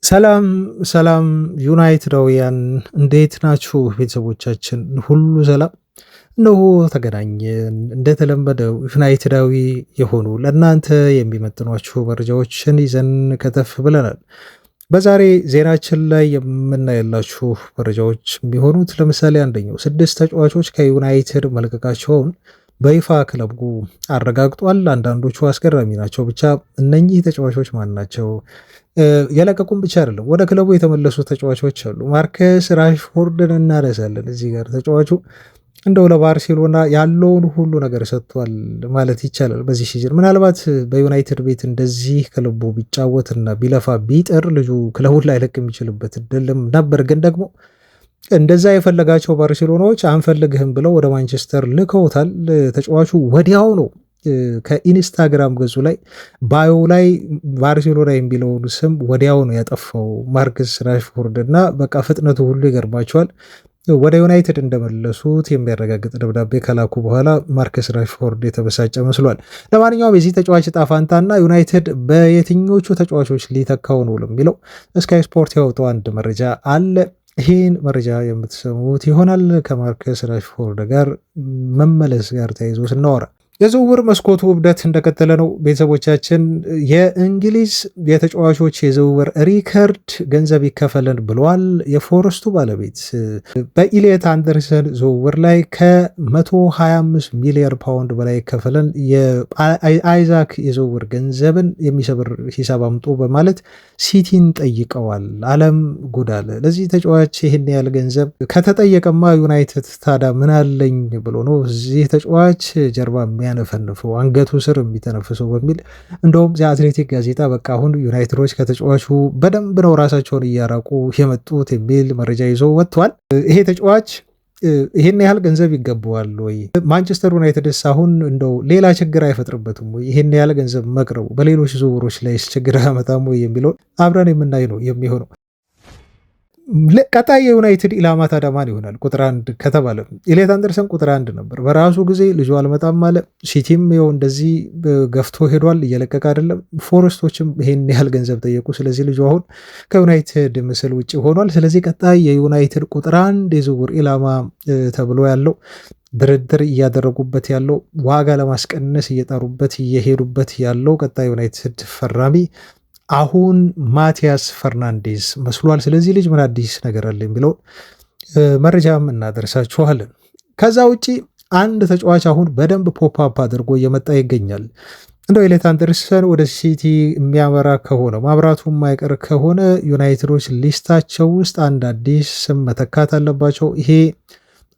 ሰላም ሰላም ዩናይትዳውያን እንዴት ናችሁ? ቤተሰቦቻችን ሁሉ ሰላም እነሆ ተገናኘን። እንደተለመደው ዩናይትዳዊ የሆኑ ለእናንተ የሚመጥኗችሁ መረጃዎችን ይዘን ከተፍ ብለናል። በዛሬ ዜናችን ላይ የምናየላችሁ መረጃዎች የሚሆኑት ለምሳሌ አንደኛው 6 ተጫዋቾች ከዩናይትድ መልቀቃቸውን በይፋ ክለቡ አረጋግጧል። አንዳንዶቹ አስገራሚ ናቸው። ብቻ እነኚህ ተጫዋቾች ማን ናቸው? የለቀቁም ብቻ አይደለም፣ ወደ ክለቡ የተመለሱ ተጫዋቾች አሉ። ማርከስ ራሽፎርድን እናነሳለን። እዚህ ጋር ተጫዋቹ እንደው ለባርሴሎና ያለውን ሁሉ ነገር ሰጥቷል ማለት ይቻላል። በዚህ ሲዝን ምናልባት በዩናይትድ ቤት እንደዚህ ክለቡ ቢጫወትና ቢለፋ ቢጥር ልጁ ክለቡን ላይለቅ የሚችልበት እድልም ነበር። ግን ደግሞ እንደዛ የፈለጋቸው ባርሴሎናዎች አንፈልግህም ብለው ወደ ማንቸስተር ልከውታል። ተጫዋቹ ወዲያው ነው ከኢንስታግራም ገጹ ላይ ባዮ ላይ ባርሴሎና የሚለውን ስም ወዲያው ነው ያጠፋው ማርከስ ራሽፎርድ እና በቃ ፍጥነቱ ሁሉ ይገርማቸዋል። ወደ ዩናይትድ እንደመለሱት የሚያረጋግጥ ደብዳቤ ከላኩ በኋላ ማርከስ ራሽፎርድ የተበሳጨ መስሏል። ለማንኛውም የዚህ ተጫዋች ዕጣ ፈንታና ዩናይትድ በየትኞቹ ተጫዋቾች ሊተካው ነው ለሚለው ስካይ ስፖርት ያወጣው አንድ መረጃ አለ። ይህን መረጃ የምትሰሙት ይሆናል። ከማርከስ ራሽፎርድ ጋር መመለስ ጋር ተያይዞ ስናወራ የዝውውር መስኮቱ ውብደት እንደቀጠለ ነው። ቤተሰቦቻችን የእንግሊዝ የተጫዋቾች የዝውውር ሪከርድ ገንዘብ ይከፈለን ብለዋል። የፎረስቱ ባለቤት በኢሊየት አንደርሰን ዝውውር ላይ ከ125 ሚሊዮን ፓውንድ በላይ ይከፈለን፣ የአይዛክ የዝውውር ገንዘብን የሚሰብር ሂሳብ አምጡ በማለት ሲቲን ጠይቀዋል። አለም ጉዳለ ለዚህ ተጫዋች ይህን ያህል ገንዘብ ከተጠየቀማ ዩናይትድ ታዲያ ምን አለኝ ብሎ ነው እዚህ ተጫዋች ጀርባ የሚያነፈንፈው አንገቱ ስር የሚተነፍሰው በሚል እንደውም የአትሌቲክ ጋዜጣ በቃ አሁን ዩናይትዶች ከተጫዋቹ በደንብ ነው ራሳቸውን እያራቁ የመጡት የሚል መረጃ ይዞ ወጥቷል። ይሄ ተጫዋች ይህን ያህል ገንዘብ ይገባዋል ወይ? ማንቸስተር ዩናይትድስ አሁን እንደው ሌላ ችግር አይፈጥርበትም ወይ? ይህን ያህል ገንዘብ መቅረቡ በሌሎች ዝውውሮች ላይ ችግር አያመጣም ወይ የሚለውን አብረን የምናይ ነው የሚሆነው። ቀጣይ የዩናይትድ ኢላማ ታዲያ ማን ይሆናል? ቁጥር 1 ከተባለ ኢሊየት አንደርሰን ቁጥር 1 ነበር። በራሱ ጊዜ ልጁ አልመጣም አለ። ሲቲም ይኸው እንደዚህ ገፍቶ ሄዷል፣ እየለቀቀ አይደለም። ፎረስቶችም ይሄን ያህል ገንዘብ ጠየቁ። ስለዚህ ልጁ አሁን ከዩናይትድ ምስል ውጭ ሆኗል። ስለዚህ ቀጣይ የዩናይትድ ቁጥር 1 የዝውውር ኢላማ ተብሎ ያለው ድርድር እያደረጉበት ያለው ዋጋ ለማስቀነስ እየጣሩበት እየሄዱበት ያለው ቀጣይ ዩናይትድ ፈራሚ አሁን ማቲያስ ፈርናንዴዝ መስሏል። ስለዚህ ልጅ ምን አዲስ ነገር አለ የሚለውን መረጃም እናደርሳችኋለን። ከዛ ውጪ አንድ ተጫዋች አሁን በደንብ ፖፕአፕ አድርጎ እየመጣ ይገኛል። እንደው ኢሊየት አንደርሰን ወደ ሲቲ የሚያመራ ከሆነ ማብራቱ የማይቀር ከሆነ ዩናይትዶች ሊስታቸው ውስጥ አንድ አዲስ ስም መተካት አለባቸው። ይሄ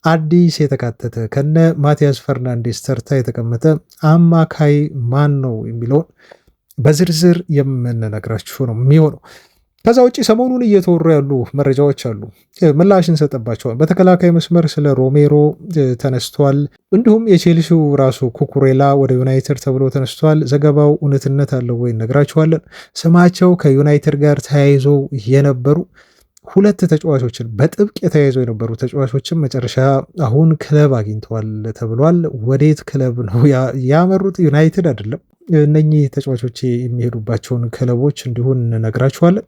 አዲስ የተካተተ ከነ ማቲያስ ፈርናንዴዝ ተርታ የተቀመጠ አማካይ ማን ነው የሚለውን በዝርዝር የምንነግራችሁ ነው የሚሆነው። ከዛ ውጭ ሰሞኑን እየተወሩ ያሉ መረጃዎች አሉ፣ ምላሽ እንሰጥባቸዋል። በተከላካይ መስመር ስለ ሮሜሮ ተነስቷል። እንዲሁም የቼልሲው ራሱ ኩኩሬላ ወደ ዩናይትድ ተብሎ ተነስቷል። ዘገባው እውነትነት አለው ወይ እነግራችኋለን። ስማቸው ከዩናይትድ ጋር ተያይዞ የነበሩ 2 ተጫዋቾችን በጥብቅ የተያይዘው የነበሩ ተጫዋቾችን መጨረሻ አሁን ክለብ አግኝተዋል ተብሏል። ወዴት ክለብ ነው ያመሩት? ዩናይትድ አይደለም። እነኚህ ተጫዋቾች የሚሄዱባቸውን ክለቦች እንዲሁን እንነግራችኋለን።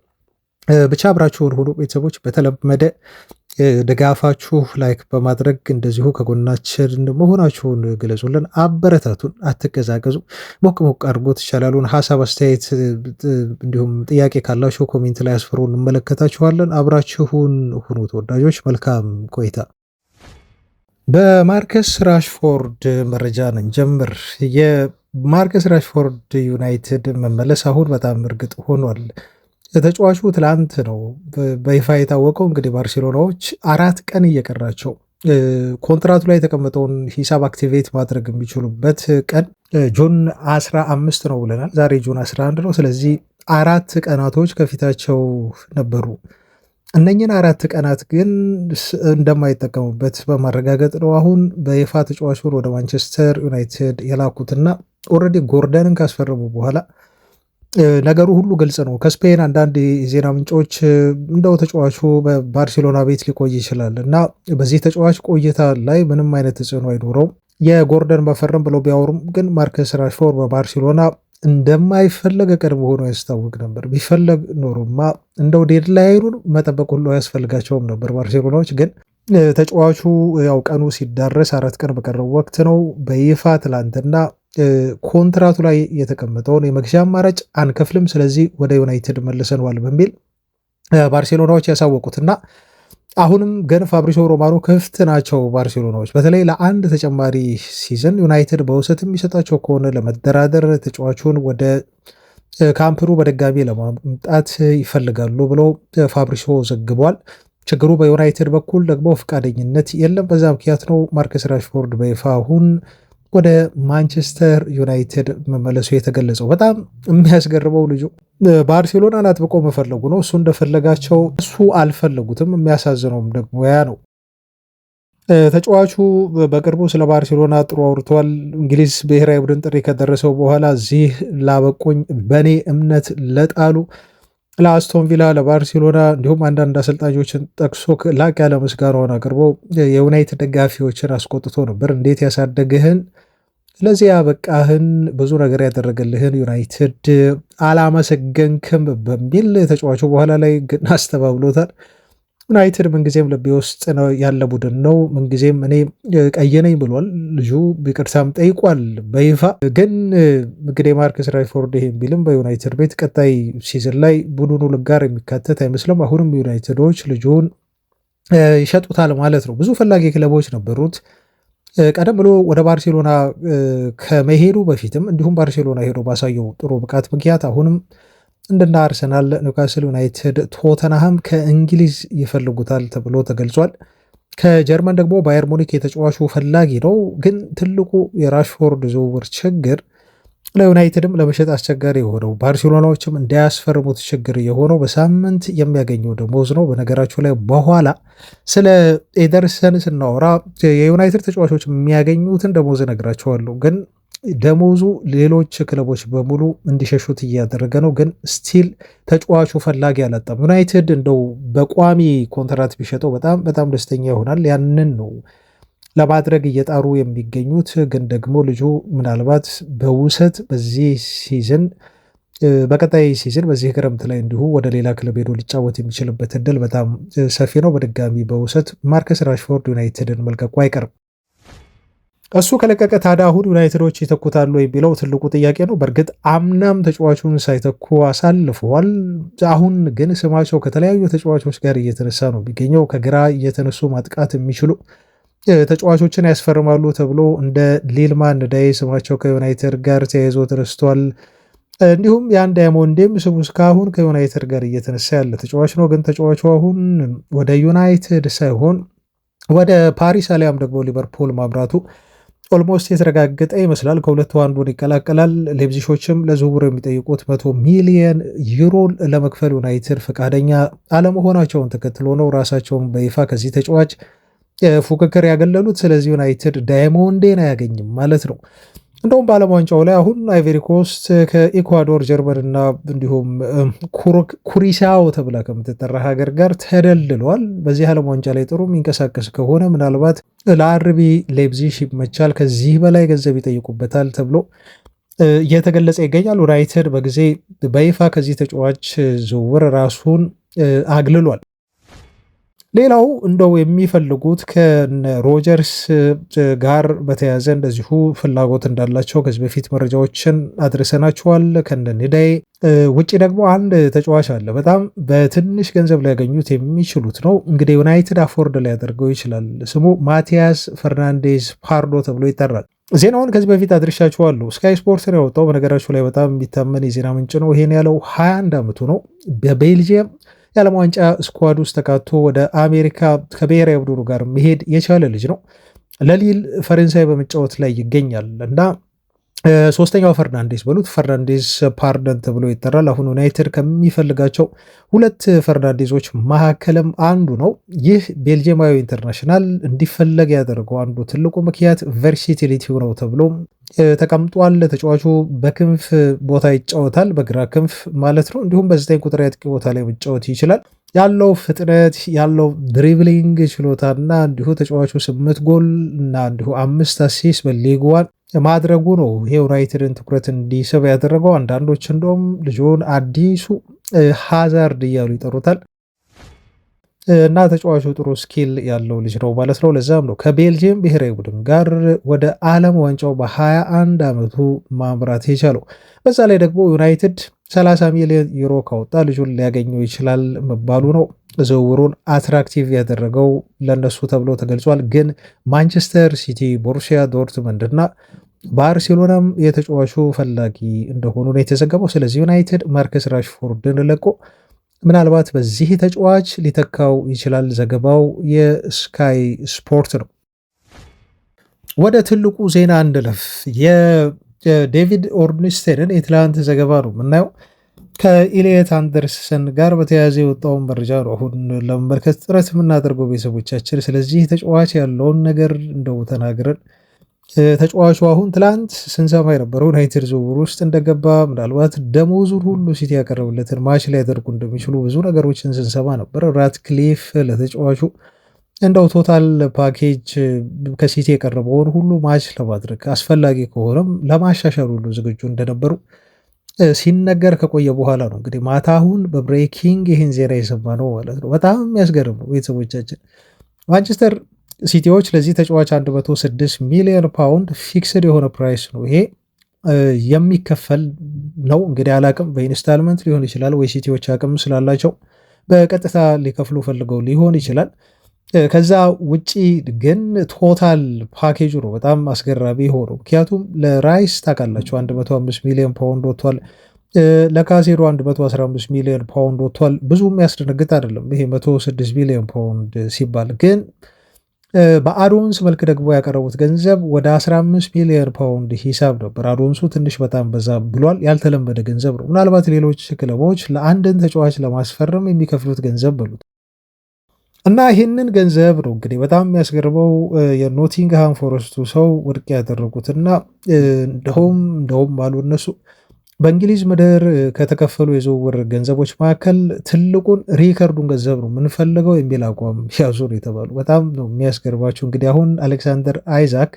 ብቻ አብራችሁን ሆኑ ቤተሰቦች። በተለመደ ድጋፋችሁ ላይክ በማድረግ እንደዚሁ ከጎናችን መሆናችሁን ግለጹልን፣ አበረታቱን፣ አትቀዛቀዙ። ሞቅ ሞቅ አድርጎት ይቻላሉን ሀሳብ አስተያየት፣ እንዲሁም ጥያቄ ካላችሁ ኮሜንት ላይ አስፍሩ፣ እንመለከታችኋለን። አብራችሁን ሁኑ ተወዳጆች፣ መልካም ቆይታ። በማርከስ ራሽፎርድ መረጃ ነን ጀምር። የማርከስ ራሽፎርድ ዩናይትድ መመለስ አሁን በጣም እርግጥ ሆኗል። ተጫዋቹ ትላንት ነው በይፋ የታወቀው። እንግዲህ ባርሴሎናዎች 4 ቀን እየቀራቸው ኮንትራቱ ላይ የተቀመጠውን ሂሳብ አክቲቬት ማድረግ የሚችሉበት ቀን ጁን 15 ነው ብለናል። ዛሬ ጁን 11 ነው። ስለዚህ 4 ቀናቶች ከፊታቸው ነበሩ። እነኝን 4 ቀናት ግን እንደማይጠቀሙበት በማረጋገጥ ነው አሁን በይፋ ተጫዋቹን ወደ ማንቸስተር ዩናይትድ የላኩትና ኦልሬዲ ጎርደንን ካስፈረሙ በኋላ ነገሩ ሁሉ ግልጽ ነው። ከስፔን አንዳንድ የዜና ምንጮች እንደው ተጫዋቹ በባርሴሎና ቤት ሊቆይ ይችላል እና በዚህ ተጫዋች ቆይታ ላይ ምንም አይነት ተጽዕኖ አይኖረውም የጎርደን መፈረም ብለው ቢያወሩም ግን ማርከስ ራሽፎርድ በባርሴሎና እንደማይፈለግ ቀድሞ ሆኖ ያስታውቅ ነበር። ቢፈለግ ኖሮማ እንደው ዴድላይኑን መጠበቅ ሁሉ አያስፈልጋቸውም ነበር ባርሴሎናዎች። ግን ተጫዋቹ ያው ቀኑ ሲዳረስ 4 ቀን በቀረው ወቅት ነው በይፋ ትላንትና ኮንትራቱ ላይ የተቀመጠውን የመግዣ አማራጭ አንከፍልም፣ ስለዚህ ወደ ዩናይትድ መልሰነዋል በሚል ባርሴሎናዎች ያሳወቁትና አሁንም ግን ፋብሪሲዮ ሮማኖ ክፍት ናቸው ባርሴሎናዎች በተለይ ለአንድ ተጨማሪ ሲዝን ዩናይትድ በውሰት የሚሰጣቸው ከሆነ ለመደራደር ተጫዋቹን ወደ ካምፕኑ በድጋሚ ለማምጣት ይፈልጋሉ ብሎ ፋብሪሲዮ ዘግቧል። ችግሩ በዩናይትድ በኩል ደግሞ ፈቃደኝነት የለም። በዛ ምክንያት ነው ማርከስ ራሽፎርድ በይፋ አሁን ወደ ማንቸስተር ዩናይትድ መመለሱ የተገለጸው። በጣም የሚያስገርመው ልጁ ባርሴሎናን አጥብቆ መፈለጉ ነው። እሱ እንደፈለጋቸው እሱ አልፈለጉትም። የሚያሳዝነውም ደግሞ ያ ነው። ተጫዋቹ በቅርቡ ስለ ባርሴሎና ጥሩ አውርቷል። እንግሊዝ ብሔራዊ ቡድን ጥሪ ከደረሰው በኋላ እዚህ ላበቁኝ፣ በእኔ እምነት ለጣሉ ለአስቶን ቪላ፣ ለባርሴሎና እንዲሁም አንዳንድ አሰልጣኞችን ጠቅሶ ላቅ ያለ ምስጋናውን አቅርቦ የዩናይትድ ደጋፊዎችን አስቆጥቶ ነበር። እንዴት ያሳደግህን ለዚህ ያበቃህን ብዙ ነገር ያደረገልህን ዩናይትድ አላመሰገንክም በሚል ተጫዋቹ በኋላ ላይ ግን አስተባብሎታል። ዩናይትድ ምንጊዜም ልቤ ውስጥ ያለ ቡድን ነው፣ ምንጊዜም እኔ ቀይ ነኝ ብሏል። ልጁ ይቅርታም ጠይቋል በይፋ። ግን እንግዲህ ማርከስ ራሽፎርድ ይሄን ቢልም በዩናይትድ ቤት ቀጣይ ሲዝን ላይ ቡድኑ ጋር የሚካተት አይመስልም። አሁንም ዩናይትዶች ልጁን ይሸጡታል ማለት ነው። ብዙ ፈላጊ ክለቦች ነበሩት ቀደም ብሎ ወደ ባርሴሎና ከመሄዱ በፊትም እንዲሁም ባርሴሎና ሄዶ ባሳየው ጥሩ ብቃት ምክንያት አሁንም እንደና አርሰናል፣ ኒውካስል ዩናይትድ፣ ቶተንሃም ከእንግሊዝ ይፈልጉታል ተብሎ ተገልጿል። ከጀርመን ደግሞ ባየር ሙኒክ የተጫዋቹ ፈላጊ ነው። ግን ትልቁ የራሽፎርድ ዝውውር ችግር ለዩናይትድም ለመሸጥ አስቸጋሪ የሆነው ባርሴሎናዎችም እንዳያስፈርሙት ችግር የሆነው በሳምንት የሚያገኘው ደሞዝ ነው። በነገራችሁ ላይ በኋላ ስለ ኤደርሰን ስናወራ የዩናይትድ ተጫዋቾች የሚያገኙትን ደሞዝ እነግራቸዋለሁ። ግን ደሞዙ ሌሎች ክለቦች በሙሉ እንዲሸሹት እያደረገ ነው። ግን ስቲል ተጫዋቹ ፈላጊ አላጣም። ዩናይትድ እንደው በቋሚ ኮንትራት ቢሸጠው በጣም በጣም ደስተኛ ይሆናል። ያንን ነው ለማድረግ እየጣሩ የሚገኙት። ግን ደግሞ ልጁ ምናልባት በውሰት በዚህ ሲዝን በቀጣይ ሲዝን በዚህ ክረምት ላይ እንዲሁ ወደ ሌላ ክለብ ሄዶ ሊጫወት የሚችልበት እድል በጣም ሰፊ ነው። በድጋሚ በውሰት ማርከስ ራሽፎርድ ዩናይትድን መልቀቁ አይቀርም። እሱ ከለቀቀ ታዲያ አሁን ዩናይትዶች ይተኩታሉ የሚለው ትልቁ ጥያቄ ነው። በእርግጥ አምናም ተጫዋቹን ሳይተኩ አሳልፈዋል። አሁን ግን ስማቸው ከተለያዩ ተጫዋቾች ጋር እየተነሳ ነው የሚገኘው። ከግራ እየተነሱ ማጥቃት የሚችሉ ተጫዋቾችን ያስፈርማሉ ተብሎ እንደ ሊልማን ዳይ ስማቸው ከዩናይትድ ጋር ተያይዞ ተነስቷል። እንዲሁም ያን ዳይሞንዴም ስሙ እስካሁን ከዩናይትድ ጋር እየተነሳ ያለ ተጫዋች ነው። ግን ተጫዋቹ አሁን ወደ ዩናይትድ ሳይሆን ወደ ፓሪስ አሊያም ደግሞ ሊቨርፑል ማምራቱ ኦልሞስት የተረጋገጠ ይመስላል። ከሁለቱ አንዱን ይቀላቀላል። ሌፕዚሾችም ለዝውውሩ የሚጠይቁት 100 ሚሊየን ዩሮ ለመክፈል ዩናይትድ ፈቃደኛ አለመሆናቸውን ተከትሎ ነው ራሳቸውን በይፋ ከዚህ ተጫዋች ፉክክር ያገለሉት። ስለዚህ ዩናይትድ ዳይሞንዴን አያገኝም ማለት ነው። እንደውም በዓለም ዋንጫው ላይ አሁን አይቨሪ ኮስት ከኢኳዶር፣ ጀርመን እና እንዲሁም ኩሪሳው ተብላ ከምትጠራ ሀገር ጋር ተደልለዋል። በዚህ ዓለም ዋንጫ ላይ ጥሩ የሚንቀሳቀስ ከሆነ ምናልባት ለአርቢ ሌፕዚግ ይመቻል፣ ከዚህ በላይ ገንዘብ ይጠይቁበታል ተብሎ እየተገለጸ ይገኛል። ዩናይትድ በጊዜ በይፋ ከዚህ ተጫዋች ዝውውር ራሱን አግልሏል። ሌላው እንደው የሚፈልጉት ከሮጀርስ ጋር በተያያዘ እንደዚሁ ፍላጎት እንዳላቸው ከዚህ በፊት መረጃዎችን አድርሰናቸዋል። ከነኒዳይ ውጭ ደግሞ አንድ ተጫዋች አለ በጣም በትንሽ ገንዘብ ሊያገኙት የሚችሉት ነው። እንግዲህ ዩናይትድ አፎርድ ሊያደርገው ይችላል። ስሙ ማቲያስ ፈርናንዴዝ ፓርዶ ተብሎ ይጠራል። ዜናውን ከዚህ በፊት አድርሻችኋለሁ። ስካይ ስፖርት ነው ያወጣው። በነገራችሁ ላይ በጣም የሚታመን የዜና ምንጭ ነው። ይሄን ያለው 21 ዓመቱ ነው። በቤልጅየም የዓለም ዋንጫ ስኳድ ውስጥ ተካቶ ወደ አሜሪካ ከብሔራዊ ቡድኑ ጋር መሄድ የቻለ ልጅ ነው። ለሊል ፈረንሳይ በመጫወት ላይ ይገኛል እና ሶስተኛው ፈርናንዴዝ በሉት ፈርናንዴዝ ፓርደን ተብሎ ይጠራል። አሁን ዩናይትድ ከሚፈልጋቸው ሁለት ፈርናንዴዞች መካከልም አንዱ ነው። ይህ ቤልጅየማዊ ኢንተርናሽናል እንዲፈለግ ያደረገው አንዱ ትልቁ ምክንያት ቨርሲቲሊቲው ነው ተብሎ ተቀምጧል። ተጫዋቹ በክንፍ ቦታ ይጫወታል፣ በግራ ክንፍ ማለት ነው። እንዲሁም በ9 ቁጥር ያጥቂ ቦታ ላይ መጫወት ይችላል። ያለው ፍጥነት ያለው ድሪብሊንግ ችሎታና እንዲሁ ተጫዋቹ 8 ጎል እና እንዲሁ 5 አሲስት በሊግ ዋን ማድረጉ ነው ይሄ ዩናይትድን ትኩረት እንዲስብ ያደረገው። አንዳንዶች እንደውም ልጁን አዲሱ ሃዛርድ እያሉ ይጠሩታል። እና ተጫዋቹ ጥሩ ስኪል ያለው ልጅ ነው ማለት ነው። ለዛም ነው ከቤልጅየም ብሔራዊ ቡድን ጋር ወደ ዓለም ዋንጫው በ21 ዓመቱ ማምራት የቻለው። በዛ ላይ ደግሞ ዩናይትድ 30 ሚሊዮን ዩሮ ካወጣ ልጁን ሊያገኘው ይችላል መባሉ ነው ዝውውሩን አትራክቲቭ ያደረገው ለነሱ ተብሎ ተገልጿል። ግን ማንቸስተር ሲቲ፣ ቦሩሲያ ዶርትመንድ እና ባርሴሎናም የተጫዋቹ ፈላጊ እንደሆኑ ነው የተዘገበው። ስለዚህ ዩናይትድ ማርከስ ራሽፎርድን ለቆ ምናልባት በዚህ ተጫዋች ሊተካው ይችላል። ዘገባው የስካይ ስፖርት ነው። ወደ ትልቁ ዜና እንለፍ። የዴቪድ ኦርንስቴንን የትላንት ዘገባ ነው የምናየው። ከኢሊየት አንደርሰን ጋር በተያያዘ የወጣውን መረጃ ነው አሁን ለመመልከት ጥረት የምናደርገው ቤተሰቦቻችን። ስለዚህ ተጫዋች ያለውን ነገር እንደው ተናግረን ተጫዋቹ አሁን ትላንት ስንሰማ የነበረው ዩናይትድ ዝውውር ውስጥ እንደገባ ምናልባት ደሞዙን ሁሉ ሲቲ ያቀረቡለትን ማች ሊያደርጉ እንደሚችሉ ብዙ ነገሮችን ስንሰማ ነበር። ራትክሊፍ ለተጫዋቹ እንደው ቶታል ፓኬጅ ከሲቲ የቀረበውን ሁሉ ማች ለማድረግ አስፈላጊ ከሆነም ለማሻሻል ሁሉ ዝግጁ እንደነበሩ ሲነገር ከቆየ በኋላ ነው እንግዲህ ማታ አሁን በብሬኪንግ ይህን ዜና የሰማ ነው ማለት ነው። በጣም የሚያስገርም ነው ቤተሰቦቻችን። ማንቸስተር ሲቲዎች ለዚህ ተጫዋች 106 ሚሊዮን ፓውንድ ፊክስድ የሆነ ፕራይስ ነው ይሄ የሚከፈል ነው። እንግዲህ አላቅም በኢንስታልመንት ሊሆን ይችላል ወይ ሲቲዎች አቅም ስላላቸው በቀጥታ ሊከፍሉ ፈልገው ሊሆን ይችላል። ከዛ ውጪ ግን ቶታል ፓኬጁ ነው በጣም አስገራሚ ሆነው። ምክንያቱም ለራይስ ታውቃላቸው 105 ሚሊዮን ፓውንድ ወጥቷል። ለካሴዶ 115 ሚሊዮን ፓውንድ ወጥቷል። ብዙ የሚያስደነግጥ አይደለም ይሄ 106 ሚሊዮን ፓውንድ ሲባል። ግን በአዶንስ መልክ ደግሞ ያቀረቡት ገንዘብ ወደ 15 ሚሊዮን ፓውንድ ሂሳብ ነበር። አዶንሱ ትንሽ በጣም በዛ ብሏል። ያልተለመደ ገንዘብ ነው። ምናልባት ሌሎች ክለቦች ለአንድን ተጫዋች ለማስፈረም የሚከፍሉት ገንዘብ በሉት እና ይህንን ገንዘብ ነው እንግዲህ በጣም የሚያስገርመው የኖቲንግሃም ፎረስቱ ሰው ውድቅ ያደረጉትና እንደውም አሉ እነሱ በእንግሊዝ ምድር ከተከፈሉ የዝውውር ገንዘቦች መካከል ትልቁን ሪከርዱን ገንዘብ ነው የምንፈልገው የሚል አቋም ያዙ ነው የተባሉ። በጣም ነው የሚያስገርባችሁ። እንግዲህ አሁን አሌክሳንደር አይዛክ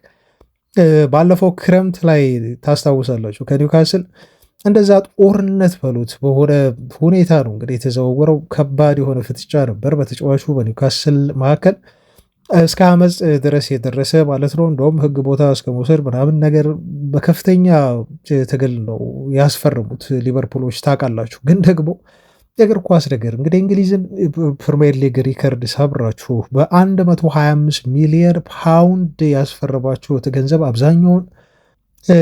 ባለፈው ክረምት ላይ ታስታውሳላችሁ ከኒውካስል እንደዛ ጦርነት በሉት በሆነ ሁኔታ ነው እንግዲህ የተዘዋወረው። ከባድ የሆነ ፍጥጫ ነበር በተጫዋቹ በኒውካስል መካከል እስከ አመፅ ድረስ የደረሰ ማለት ነው። እንደውም ሕግ ቦታ እስከ መውሰድ ምናምን ነገር በከፍተኛ ትግል ነው ያስፈርሙት ሊቨርፑሎች ታውቃላችሁ። ግን ደግሞ የእግር ኳስ ነገር እንግዲህ እንግሊዝን ፕሪሚየር ሊግ ሪከርድ ሰብራችሁ በ125 ሚሊዮን ፓውንድ ያስፈረባችሁት ገንዘብ አብዛኛውን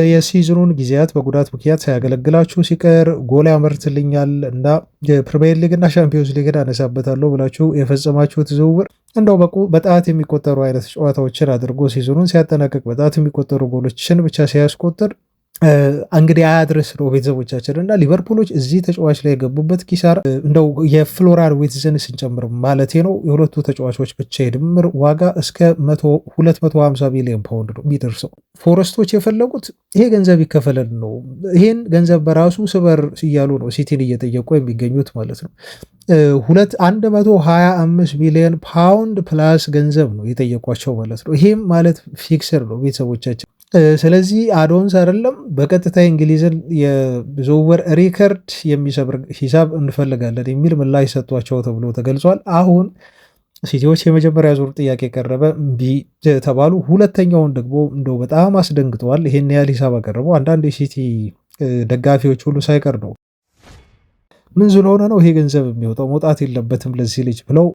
የሲዝኑን ጊዜያት በጉዳት ምክንያት ሳያገለግላችሁ ሲቀር ጎል ያመርትልኛል እና የፕሪሚየር ሊግ እና ሻምፒዮንስ ሊግን አነሳበታለሁ ብላችሁ የፈጸማችሁት ዝውውር እንደው በጣት የሚቆጠሩ አይነት ጨዋታዎችን አድርጎ ሲዝኑን ሲያጠናቀቅ በጣት የሚቆጠሩ ጎሎችን ብቻ ሲያስቆጥር እንግዲህ አያድርስ ነው ቤተሰቦቻችን። እና ሊቨርፑሎች እዚህ ተጫዋች ላይ የገቡበት ኪሳራ እንደው የፍሎራን ዊትዝን ስንጨምር ማለት ነው የሁለቱ ተጫዋቾች ብቻ የድምር ዋጋ እስከ 250 ሚሊዮን ፓውንድ ነው የሚደርሰው። ፎረስቶች የፈለጉት ይሄ ገንዘብ ይከፈለን ነው። ይሄን ገንዘብ በራሱ ስበር እያሉ ነው ሲቲን እየጠየቁ የሚገኙት ማለት ነው። 125 ሚሊዮን ፓውንድ ፕላስ ገንዘብ ነው የጠየቋቸው ማለት ነው። ይሄም ማለት ፊክስር ነው ቤተሰቦቻችን። ስለዚህ አዶንስ አይደለም በቀጥታ እንግሊዝን የዝውውር ሪከርድ የሚሰብር ሂሳብ እንፈልጋለን የሚል ምላሽ ሰጥቷቸው ተብሎ ተገልጿል። አሁን ሲቲዎች የመጀመሪያ ዙር ጥያቄ ቀረበ፣ እምቢ ተባሉ። ሁለተኛውን ደግሞ እንደው በጣም አስደንግጠዋል። ይሄን ያህል ሂሳብ አቀረቡ። አንዳንድ የሲቲ ደጋፊዎች ሁሉ ሳይቀር ነው ምን ስለሆነ ነው ይሄ ገንዘብ የሚወጣው መውጣት የለበትም ለዚህ ልጅ ብለው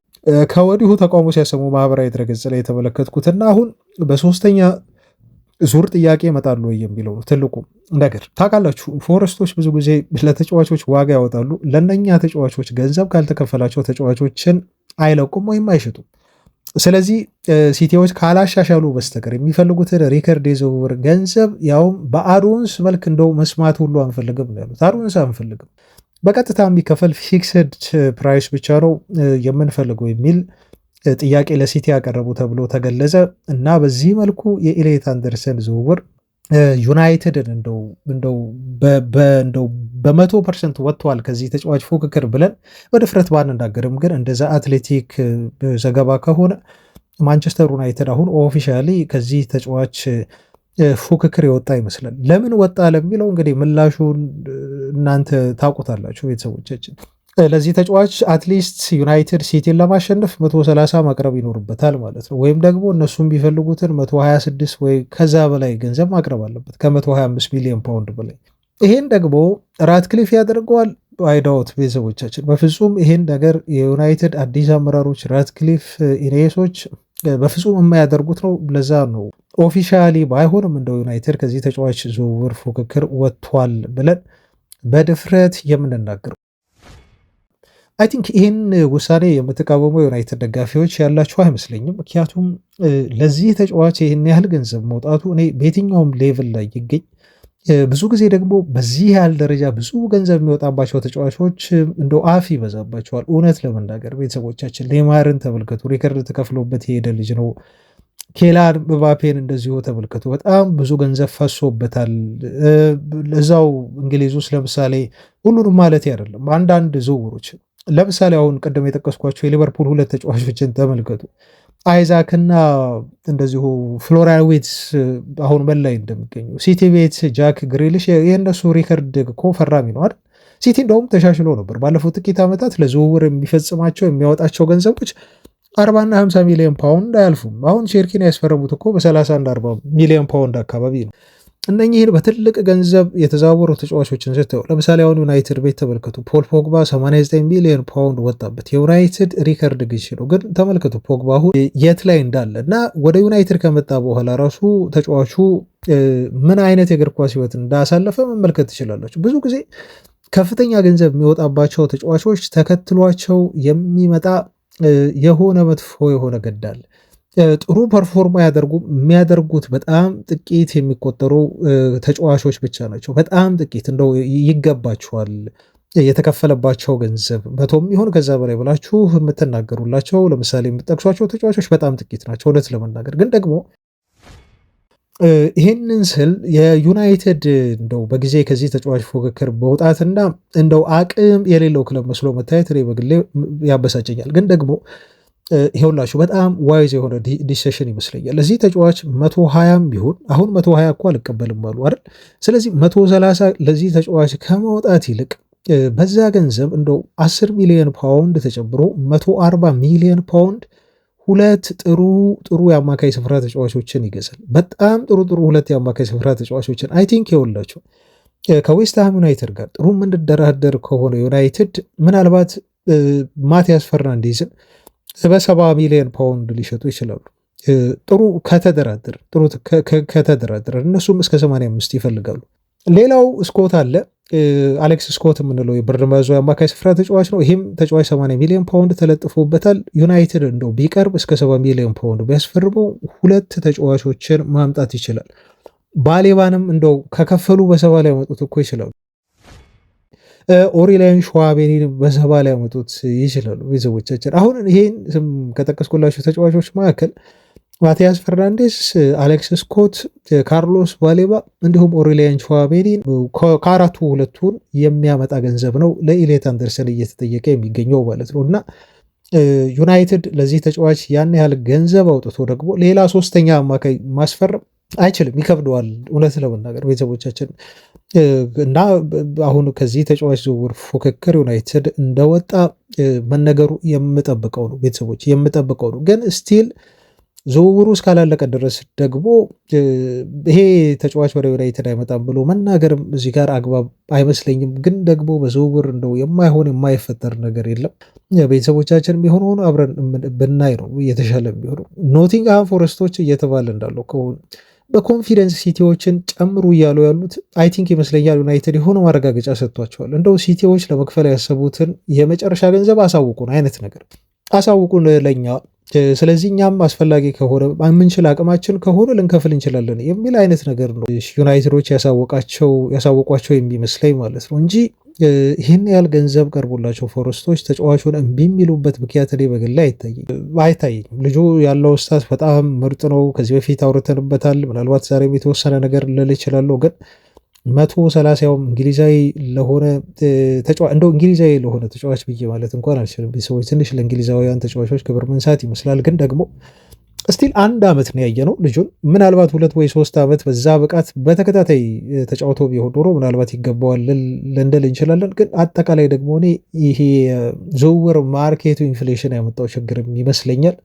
ከወዲሁ ተቃውሞ ሲያሰሙ ማህበራዊ ድረገጽ ላይ የተመለከትኩትና አሁን በሶስተኛ ዙር ጥያቄ ይመጣሉ የሚለው ትልቁ ነገር ታውቃላችሁ። ፎረስቶች ብዙ ጊዜ ለተጫዋቾች ዋጋ ያወጣሉ። ለነኛ ተጫዋቾች ገንዘብ ካልተከፈላቸው ተጫዋቾችን አይለቁም ወይም አይሸጡም። ስለዚህ ሲቲዎች ካላሻሻሉ በስተቀር የሚፈልጉትን ሪከርድ የዝውውር ገንዘብ ያውም በአዶንስ መልክ እንደው መስማት ሁሉ አንፈልግም ነው ያሉት። አዶንስ አንፈልግም፣ በቀጥታ የሚከፈል ፊክስድ ፕራይስ ብቻ ነው የምንፈልገው የሚል ጥያቄ ለሲቲ ያቀረቡ ተብሎ ተገለጸ እና በዚህ መልኩ የኢሊየት አንደርሰን ዝውውር ዩናይትድን እንደው በ100% ወጥቷል ከዚህ ተጫዋች ፉክክር ብለን በድፍረት ባንናገርም ግን እንደዛ አትሌቲክ ዘገባ ከሆነ ማንቸስተር ዩናይትድ አሁን ኦፊሻሊ ከዚህ ተጫዋች ፉክክር የወጣ ይመስላል። ለምን ወጣ ለሚለው እንግዲህ ምላሹን እናንተ ታውቁታላችሁ ቤተሰቦቻችን። ለዚህ ተጫዋች አትሊስት ዩናይትድ ሲቲን ለማሸነፍ 130 ማቅረብ ይኖርበታል ማለት ነው። ወይም ደግሞ እነሱም ቢፈልጉትን 126 ወይ ከዛ በላይ ገንዘብ ማቅረብ አለበት፣ ከ125 ሚሊዮን ፓውንድ በላይ። ይሄን ደግሞ ራትክሊፍ ያደርገዋል አይዳውት ቤተሰቦቻችን፣ በፍጹም ይሄን ነገር የዩናይትድ አዲስ አመራሮች ራትክሊፍ ኢኔሶች በፍጹም የማያደርጉት ነው። ለዛ ነው ኦፊሻሊ ባይሆንም እንደው ዩናይትድ ከዚህ ተጫዋች ዝውውር ፉክክር ወጥቷል ብለን በድፍረት የምንናገረው። አይ ቲንክ ይህን ውሳኔ የምትቃወሙ የዩናይትድ ደጋፊዎች ያላችሁ አይመስለኝም። ምክንያቱም ለዚህ ተጫዋች ይህን ያህል ገንዘብ መውጣቱ እኔ በየትኛውም ሌቭል ላይ ይገኝ ብዙ ጊዜ ደግሞ በዚህ ያህል ደረጃ ብዙ ገንዘብ የሚወጣባቸው ተጫዋቾች እንደው አፍ ይበዛባቸዋል። እውነት ለመናገር ቤተሰቦቻችን ኔይማርን ተመልከቱ፣ ሪከርድ ተከፍሎበት የሄደ ልጅ ነው። ኬላን ምባፔን እንደዚሁ ተመልከቱ፣ በጣም ብዙ ገንዘብ ፈሶበታል። እዛው እንግሊዝ ውስጥ ለምሳሌ ሁሉንም ማለት አይደለም፣ አንዳንድ ዝውውሮች ለምሳሌ አሁን ቅድም የጠቀስኳቸው የሊቨርፑል ሁለት ተጫዋቾችን ተመልከቱ። አይዛክ እና እንደዚሁ ፍሎሪያን ዊትስ አሁን ምን ላይ እንደሚገኙ። ሲቲ ቤት ጃክ ግሪሊሽ የእነሱ ሪከርድ እኮ ፈራሚ ነው አይደል? ሲቲ እንደውም ተሻሽሎ ነበር ባለፉት ጥቂት ዓመታት ለዝውውር የሚፈጽማቸው የሚያወጣቸው ገንዘቦች 40 እና 50 ሚሊዮን ፓውንድ አያልፉም። አሁን ሼርኪን ያስፈረሙት እኮ በ30 እና 40 ሚሊዮን ፓውንድ አካባቢ ነው። እነኚህን በትልቅ ገንዘብ የተዛወሩ ተጫዋቾችን ስተው ለምሳሌ አሁን ዩናይትድ ቤት ተመልከቱ። ፖል ፖግባ 89 ሚሊዮን ፓውንድ ወጣበት። የዩናይትድ ሪከርድ ግዢ ነው። ግን ተመልከቱ ፖግባ አሁን የት ላይ እንዳለ እና ወደ ዩናይትድ ከመጣ በኋላ ራሱ ተጫዋቹ ምን አይነት የእግር ኳስ ሕይወት እንዳሳለፈ መመልከት ትችላላችሁ። ብዙ ጊዜ ከፍተኛ ገንዘብ የሚወጣባቸው ተጫዋቾች ተከትሏቸው የሚመጣ የሆነ መጥፎ የሆነ ገዳል ጥሩ ፐርፎርማ የሚያደርጉት በጣም ጥቂት የሚቆጠሩ ተጫዋቾች ብቻ ናቸው። በጣም ጥቂት እንደው ይገባቸዋል የተከፈለባቸው ገንዘብ መቶም ይሁን ከዛ በላይ ብላችሁ የምትናገሩላቸው ለምሳሌ የምትጠቅሷቸው ተጫዋቾች በጣም ጥቂት ናቸው። እውነት ለመናገር ግን ደግሞ ይህንን ስል የዩናይትድ እንደው በጊዜ ከዚህ ተጫዋች ፉክክር መውጣትና እንደው አቅም የሌለው ክለብ መስሎ መታየት እኔ በግሌ ያበሳጨኛል። ግን ደግሞ ይሄውላችሁ በጣም ዋይዝ የሆነ ዲሲሽን ይመስለኛል። ለዚህ ተጫዋች 120 ቢሆን አሁን 120 እኮ አልቀበልም አሉ አይደል? ስለዚህ 130 ለዚህ ተጫዋች ከመውጣት ይልቅ በዛ ገንዘብ እንደው 10 ሚሊዮን ፓውንድ ተጨምሮ 140 ሚሊዮን ፓውንድ ሁለት ጥሩ የአማካይ ስፍራ ተጫዋቾችን ይገዛል። በጣም ጥሩ ሁለት የአማካይ ስፍራ ተጫዋቾችን አይ ቲንክ ይኸውላችሁ ከዌስትሃም ዩናይትድ ጋር ጥሩ የምንደራደር ከሆነ ዩናይትድ ምናልባት ማቲያስ ፈርናንዴዝን በ70 ሚሊዮን ፓውንድ ሊሸጡ ይችላሉ። ጥሩ ከተደራደር እነሱም እስከ 85 ይፈልጋሉ። ሌላው ስኮት አለ፣ አሌክስ ስኮት የምንለው የበርንማውዝ የአማካይ ስፍራ ተጫዋች ነው። ይህም ተጫዋች 80 ሚሊዮን ፓውንድ ተለጥፎበታል። ዩናይትድ እንደው ቢቀርብ እስከ 70 ሚሊዮን ፓውንድ ቢያስፈርመው ሁለት ተጫዋቾችን ማምጣት ይችላል። ባሌባንም እንደው ከከፈሉ በሰባ ላይ ያመጡት እኮ ይችላሉ። ኦሪላይን ሸዋቤኒን በሰባ ላይ ያመጡት ይችላሉ። ቤተሰቦቻችን አሁን ይሄን ስም ከጠቀስኩላቸው ተጫዋቾች መካከል ማቲያስ ፈርናንዴስ፣ አሌክስ ስኮት፣ ካርሎስ ባሌባ እንዲሁም ኦሪላይን ሸዋቤኒን ከአራቱ ሁለቱን የሚያመጣ ገንዘብ ነው ለኢሌት አንደርሰን እየተጠየቀ የሚገኘው ማለት ነው። እና ዩናይትድ ለዚህ ተጫዋች ያን ያህል ገንዘብ አውጥቶ ደግሞ ሌላ ሶስተኛ አማካይ ማስፈረም አይችልም፣ ይከብደዋል እውነት ለመናገር ቤተሰቦቻችን። እና አሁን ከዚህ ተጫዋች ዝውውር ፉክክር ዩናይትድ እንደወጣ መነገሩ የምጠብቀው ነው ቤተሰቦች፣ የምጠብቀው ነው። ግን ስቲል ዝውውሩ እስካላለቀ ድረስ ደግሞ ይሄ ተጫዋች ወደ ዩናይትድ አይመጣም ብሎ መናገርም እዚህ ጋር አግባብ አይመስለኝም። ግን ደግሞ በዝውውር እንደው የማይሆን የማይፈጠር ነገር የለም። ቤተሰቦቻችን ቢሆን አብረን ብናይ ነው የተሻለ የሚሆነው። ኖቲንግሃም ፎረስቶች እየተባለ እንዳለው ከሆነ በኮንፊደንስ ሲቲዎችን ጨምሩ እያሉ ያሉት አይ ቲንክ ይመስለኛል ዩናይትድ የሆነ ማረጋገጫ ሰጥቷቸዋል። እንደው ሲቲዎች ለመክፈል ያሰቡትን የመጨረሻ ገንዘብ አሳውቁን አይነት ነገር አሳውቁን ለኛ፣ ስለዚህ እኛም አስፈላጊ ከሆነ የምንችል አቅማችን ከሆነ ልንከፍል እንችላለን የሚል አይነት ነገር ነው ዩናይትዶች ያሳወቋቸው የሚመስለኝ ማለት ነው እንጂ ይህን ያህል ገንዘብ ቀርቦላቸው ፎረስቶች ተጫዋቹን እምቢ የሚሉበት ምክንያት እኔ በግሌ አይታየኝም። ልጁ ያለው ስታት በጣም ምርጥ ነው። ከዚህ በፊት አውርተንበታል። ምናልባት ዛሬም የተወሰነ ነገር ልል እችላለሁ ግን 130 እንግሊዛዊ ለሆነ ተጫዋች እንደው እንግሊዛዊ ለሆነ ተጫዋች ብዬ ማለት እንኳን አልችልም። ቤተሰቦች ትንሽ ለእንግሊዛውያን ተጫዋቾች ክብር መንሳት ይመስላል። ግን ደግሞ ስቲል 1 ዓመት ነው ያየነው ልጁን። ምናልባት 2 ወይ 3 ዓመት በዛ ብቃት በተከታታይ ተጫውቶ ቢሆን ኖሮ ምናልባት ይገባዋል ልንል እንችላለን። ግን አጠቃላይ ደግሞ እኔ ይሄ ዝውውር ማርኬቱ ኢንፍሌሽን ያመጣው ችግርም ይመስለኛል።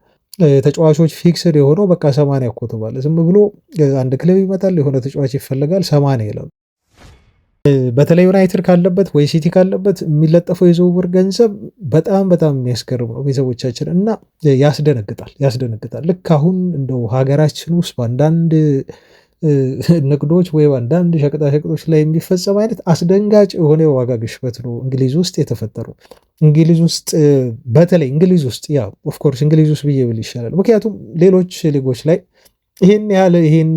ተጫዋቾች ፊክስድ የሆነው በቃ 80 እኮ ተባለ። ዝም ብሎ አንድ ክለብ ይመጣል፣ የሆነ ተጫዋች ይፈልጋል፣ 80 ይላሉ። በተለይ ዩናይትድ ካለበት ወይ ሲቲ ካለበት የሚለጠፈው የዝውውር ገንዘብ በጣም በጣም የሚያስገርም ነው ቤተሰቦቻችን፣ እና ያስደነግጣል። ልክ አሁን እንደው ሀገራችን ውስጥ በአንዳንድ ንግዶች ወይ አንዳንድ ሸቀጣሸቀጦች ላይ የሚፈጸም አይነት አስደንጋጭ የሆነ የዋጋ ግሽበት ነው እንግሊዝ ውስጥ የተፈጠረው። እንግሊዝ ውስጥ በተለይ እንግሊዝ ውስጥ ኦፍኮርስ እንግሊዝ ውስጥ ብዬ ብል ይሻላል። ምክንያቱም ሌሎች ሊጎች ላይ ይህን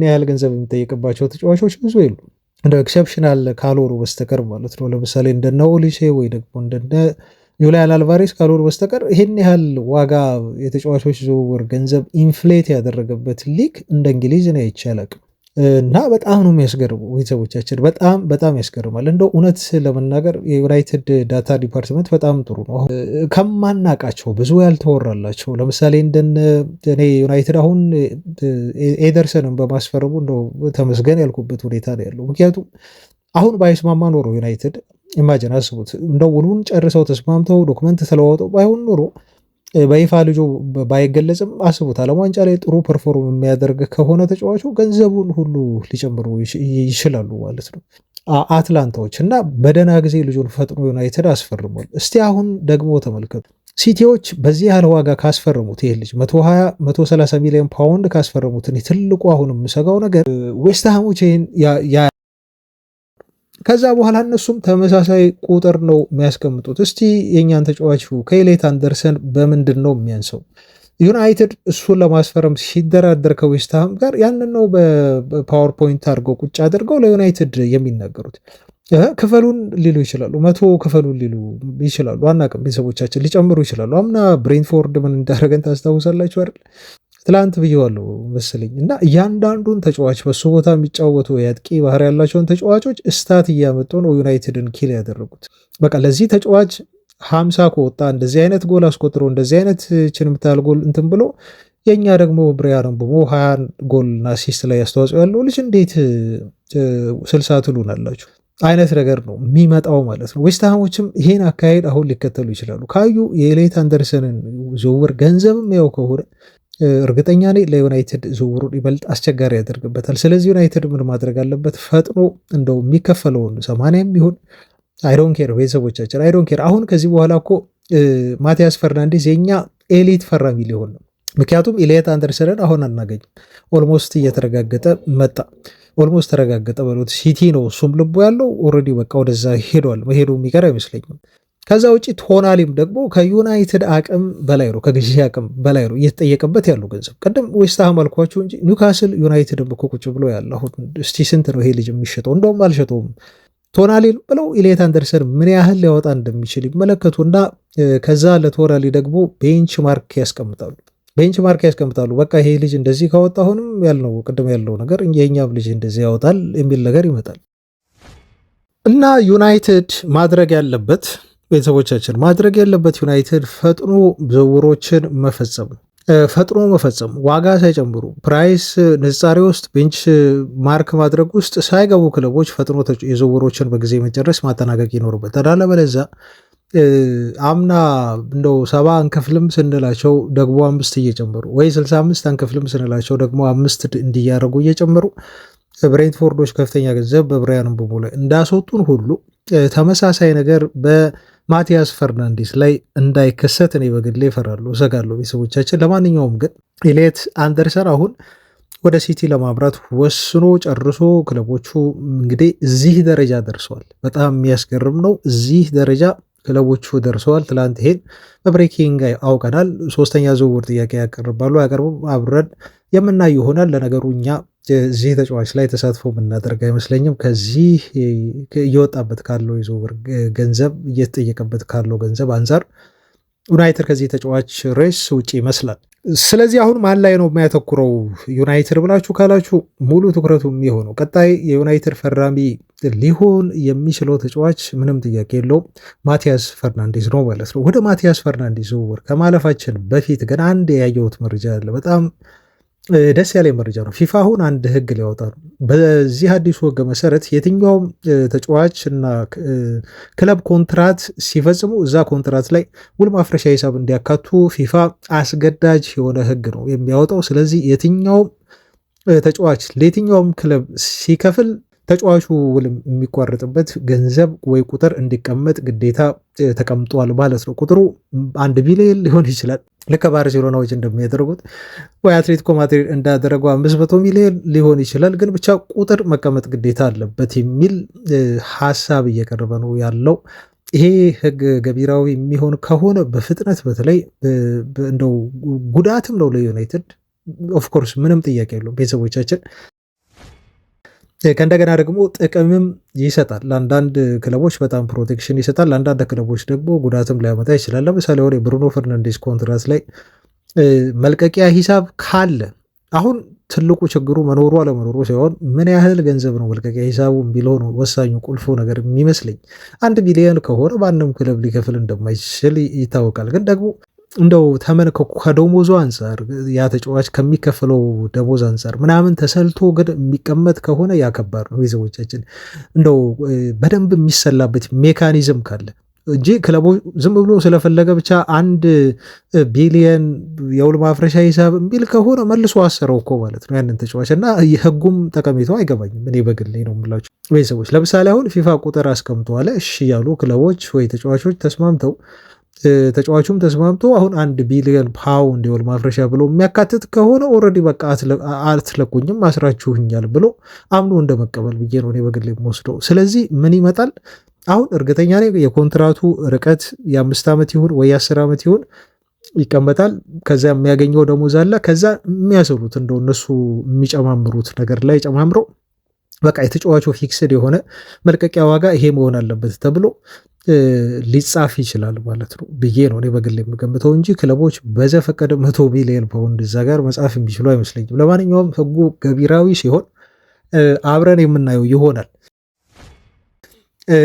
ያህል ገንዘብ የሚጠየቅባቸው ተጫዋቾች ብዙ የሉም እንደ ኤክሰፕሽናል ካልሆኑ በስተቀር ማለት ነው። ለምሳሌ እንደነ ኦሊሴ ወይ ደግሞ እንደነ ጁሊያን አልቫሬስ ካልሆኑ በስተቀር ይህን ያህል ዋጋ የተጫዋቾች ዝውውር ገንዘብ ኢንፍሌት ያደረገበት ሊግ እንደ እንግሊዝ ነው አይቼ አላቅም። እና በጣም ነው የሚያስገርሙ ቤተሰቦቻችን፣ በጣም ያስገርማል። እንደው እውነት ለመናገር የዩናይትድ ዳታ ዲፓርትመንት በጣም ጥሩ ነው። ከማናቃቸው ብዙ ያልተወራላቸው ለምሳሌ እንደነ እኔ ዩናይትድ አሁን ኤደርሰንን በማስፈረሙ እንደው ተመስገን ያልኩበት ሁኔታ ነው ያለው። ምክንያቱም አሁን ባይስማማ ኖሮ ዩናይትድ ኢማጅን አስቡት፣ እንደው ውሉን ጨርሰው ተስማምተው ዶክመንት ተለዋውጠው ባይሆን ኖሮ በይፋ ልጁ ባይገለጽም አስቡት፣ ዓለም ዋንጫ ላይ ጥሩ ፐርፎርም የሚያደርግ ከሆነ ተጫዋቹ ገንዘቡን ሁሉ ሊጨምሩ ይችላሉ ማለት ነው አትላንታዎች። እና በደህና ጊዜ ልጁን ፈጥኖ ዩናይትድ አስፈርሟል። እስቲ አሁን ደግሞ ተመልከቱ፣ ሲቲዎች በዚህ ያህል ዋጋ ካስፈረሙት ይህ ልጅ 120-130 ሚሊዮን ፓውንድ ካስፈረሙት ትልቁ አሁን የምሰጋው ነገር ዌስትሃሞች ከዛ በኋላ እነሱም ተመሳሳይ ቁጥር ነው የሚያስቀምጡት። እስቲ የእኛን ተጫዋች ከኤሌት አንደርሰን በምንድን ነው የሚያንሰው? ዩናይትድ እሱን ለማስፈረም ሲደራደር ከዌስትሃም ጋር ያንን ነው በፓወርፖይንት አድርገው ቁጭ አድርገው ለዩናይትድ የሚናገሩት። ክፈሉን ሊሉ ይችላሉ፣ 100 ክፈሉን ሊሉ ይችላሉ፣ አናውቅም። ቤተሰቦቻችን ሊጨምሩ ይችላሉ። አምና ብሬንትፎርድ ምን እንዳደረገን ታስታውሳላችሁ አይደል? ትላንት ብየዋለሁ መሰለኝ። እና እያንዳንዱን ተጫዋች በሱ ቦታ የሚጫወቱ የአጥቂ ባህሪ ያላቸውን ተጫዋቾች ስታት እያመጡ ነው ዩናይትድን ኪል ያደረጉት። በቃ ለዚህ ተጫዋች 50 ከወጣ እንደዚህ አይነት ጎል አስቆጥሮ እንደዚህ አይነት ችን የምታህል ጎል እንትን ብሎ የእኛ ደግሞ ብሪያን ምቤሞ 20 ጎልና አሲስት ላይ አስተዋጽኦ ያለው ልጅ እንዴት 60 ትሉናላችሁ አይነት ነገር ነው የሚመጣው ማለት ነው። ዌስትሃሞችም ይሄን አካሄድ አሁን ሊከተሉ ይችላሉ ካዩ የኤሌት አንደርሰንን ዝውውር ገንዘብም ያው ከሆነ እርግጠኛ ነኝ ለዩናይትድ ዝውውሩን ይበልጥ አስቸጋሪ ያደርግበታል። ስለዚህ ዩናይትድ ምን ማድረግ አለበት? ፈጥኖ እንደው የሚከፈለውን 80 ቢሆን አይዶን ኬር ቤተሰቦቻችን፣ አይዶን ኬር። አሁን ከዚህ በኋላ እኮ ማቲያስ ፈርናንዴዝ የኛ ኤሊት ፈራሚ ሊሆን ነው። ምክንያቱም ኤሊየት አንደርሰንን አሁን አናገኝም። ኦልሞስት እየተረጋገጠ መጣ። ኦልሞስት ተረጋገጠ በሉት። ሲቲ ነው እሱም ልቡ ያለው ኦልሬዲ በቃ ወደዛ ሄዷል። መሄዱ የሚቀር አይመስለኝም። ከዛ ውጪ ቶናሊም ደግሞ ከዩናይትድ አቅም በላይ ነው፣ ከግዢ አቅም በላይ ነው እየተጠየቀበት ያለው ገንዘብ። ቅድም ዌስትሃም አልኳችሁ እንጂ ኒውካስል ዩናይትድም እኮ ቁጭ ብሎ ያለ አሁን እስቲ ስንት ነው ይሄ ልጅ የሚሸጠው? እንደውም አልሸጠውም ቶናሊን ብለው ኤሊየት አንደርሰን ምን ያህል ሊያወጣ እንደሚችል ይመለከቱና ከዛ ለቶናሊ ደግሞ ቤንች ማርክ ያስቀምጣሉ። በቃ ይሄ ልጅ እንደዚህ ካወጣ አሁንም ያልነው ቅድም ያለው ነገር የኛም ልጅ እንደዚህ ያወጣል የሚል ነገር ይመጣል። እና ዩናይትድ ማድረግ ያለበት ቤተሰቦቻችን ዩናይትድ ፈጥኖ ዝውውሮችን መፈጸም ዋጋ ሳይጨምሩ ፕራይስ ንጻሬ ውስጥ ቤንች ማርክ ማድረግ ውስጥ ሳይገቡ ክለቦች ፈጥኖ የዝውውሮችን በጊዜ መጨረስ ማጠናቀቅ ይኖርበታል። አለበለዚያ አምና እንደው 70 አንከፍልም ስንላቸው ደግሞ 5 እየጨመሩ ወይ 65 አንከፍልም ስንላቸው ደግሞ 5 እንዲያደርጉ እየጨመሩ ብሬንትፎርዶች ከፍተኛ ገንዘብ በብሪያን ምቤሞ ላይ እንዳስወጡን ሁሉ ተመሳሳይ ነገር በማቲያስ ፈርናንዴስ ላይ እንዳይከሰት እኔ በግሌ እፈራለሁ፣ እሰጋለሁ ቤተሰቦቻችን። ለማንኛውም ግን ኤሊየት አንደርሰን አሁን ወደ ሲቲ ለማምራት ወስኖ ጨርሶ ክለቦቹ እንግዲህ እዚህ ደረጃ ደርሰዋል። በጣም የሚያስገርም ነው። እዚህ ደረጃ ክለቦቹ ደርሰዋል። ትላንት ይሄን በብሬኪንግ አውቀናል። 3ኛ ዝውውር ጥያቄ ያቀርባሉ አያቀርቡም አብረን የምናይ ይሆናል። ለነገሩ እኛ እዚህ ተጫዋች ላይ ተሳትፎ የምናደርግ አይመስለኝም። ከዚህ እየወጣበት ካለው የዝውውር ገንዘብ እየተጠየቀበት ካለው ገንዘብ አንጻር ዩናይትድ ከዚህ ተጫዋች ሬስ ውጭ ይመስላል። ስለዚህ አሁን ማን ላይ ነው የሚያተኩረው ዩናይትድ ብላችሁ ካላችሁ ሙሉ ትኩረቱ የሚሆነው ቀጣይ የዩናይትድ ፈራሚ ሊሆን የሚችለው ተጫዋች ምንም ጥያቄ የለውም ማቲያስ ፈርናንዴዝ ነው ማለት ነው። ወደ ማቲያስ ፈርናንዴዝ ዝውውር ከማለፋችን በፊት ግን አንድ ያየሁት መረጃ አለ። በጣም ደስ ያለ መረጃ ነው። ፊፋ አሁን አንድ ህግ ሊያወጣ ነው። በዚህ አዲሱ ህግ መሰረት የትኛውም ተጫዋች እና ክለብ ኮንትራት ሲፈጽሙ እዛ ኮንትራት ላይ ውል ማፍረሻ ሂሳብ እንዲያካቱ ፊፋ አስገዳጅ የሆነ ህግ ነው የሚያወጣው። ስለዚህ የትኛውም ተጫዋች ለየትኛውም ክለብ ሲከፍል ተጫዋቹ ውል የሚቋረጥበት ገንዘብ ወይ ቁጥር እንዲቀመጥ ግዴታ ተቀምጧል ማለት ነው። ቁጥሩ 1 ቢሊዮን ሊሆን ይችላል ልክ ባርሴሎናዎች እንደሚያደርጉት ወይ አትሌቲኮ ማድሪድ እንዳደረገው 500 ሚሊዮን ሊሆን ይችላል። ግን ብቻ ቁጥር መቀመጥ ግዴታ አለበት የሚል ሀሳብ እየቀረበ ነው ያለው። ይሄ ህግ ገቢራዊ የሚሆን ከሆነ በፍጥነት በተለይ እንደው ጉዳትም ነው ለዩናይትድ ኦፍኮርስ ምንም ጥያቄ የለውም ቤተሰቦቻችን ከእንደገና ደግሞ ጥቅምም ይሰጣል። ለአንዳንድ ክለቦች በጣም ፕሮቴክሽን ይሰጣል። ለአንዳንድ ክለቦች ደግሞ ጉዳትም ሊያመጣ ይችላል። ለምሳሌ ወደ ብሩኖ ፈርናንዴዝ ኮንትራት ላይ መልቀቂያ ሂሳብ ካለ አሁን ትልቁ ችግሩ መኖሩ አለመኖሩ ሳይሆን ምን ያህል ገንዘብ ነው መልቀቂያ ሂሳቡ የሚለው ነው ወሳኙ ቁልፉ ነገር የሚመስለኝ። 1 ቢሊዮን ከሆነ ማንም ክለብ ሊከፍል እንደማይችል ይታወቃል። ግን ደግሞ እንደው ተመን ከደሞዙ አንጻር ያ ተጫዋች ከሚከፈለው ደሞዝ አንጻር ምናምን ተሰልቶ ግን የሚቀመጥ ከሆነ ያከባድ ነው ቤተሰቦቻችን። እንደው በደንብ የሚሰላበት ሜካኒዝም ካለ እንጂ ክለቡ ዝም ብሎ ስለፈለገ ብቻ 1 ቢሊየን የውል ማፍረሻ ሂሳብ የሚል ከሆነ መልሶ አሰረው እኮ ማለት ነው ያንን ተጫዋች እና የህጉም ጠቀሜታው አይገባኝም። እኔ በግሌ ነው የምላቸው ቤተሰቦች። ለምሳሌ አሁን ፊፋ ቁጥር አስቀምጠዋል። እሺ ያሉ ክለቦች ወይ ተጫዋቾች ተስማምተው ተጫዋቹም ተስማምቶ አሁን 1 ቢሊዮን ፓውንድ የውል ማፍረሻ ብሎ የሚያካትት ከሆነ ኦልሬዲ በቃ አትለቁኝም አስራችሁኛል ብሎ አምኖ እንደመቀበል ብዬ ነው እኔ በግሌ የምወስደው። ስለዚህ ምን ይመጣል አሁን እርግጠኛ ነኝ የኮንትራቱ ርቀት የ5 ዓመት ይሁን ወይ 10 ዓመት ይሁን ይቀመጣል። ከዛ የሚያገኘው ደሞዝ አለ። ከዛ የሚያሰሉት እንደው እነሱ የሚጨማምሩት ነገር ላይ ጨማምረው በቃ የተጫዋቹ ፊክስድ የሆነ መልቀቂያ ዋጋ ይሄ መሆን አለበት ተብሎ ሊጻፍ ይችላል ማለት ነው ብዬ ነው እኔ በግል የምገምተው እንጂ ክለቦች በዘፈቀደ 100 ቢሊዮን ፓውንድ እዛ ጋር መጻፍ የሚችሉ አይመስለኝም። ለማንኛውም ህጉ ገቢራዊ ሲሆን አብረን የምናየው ይሆናል።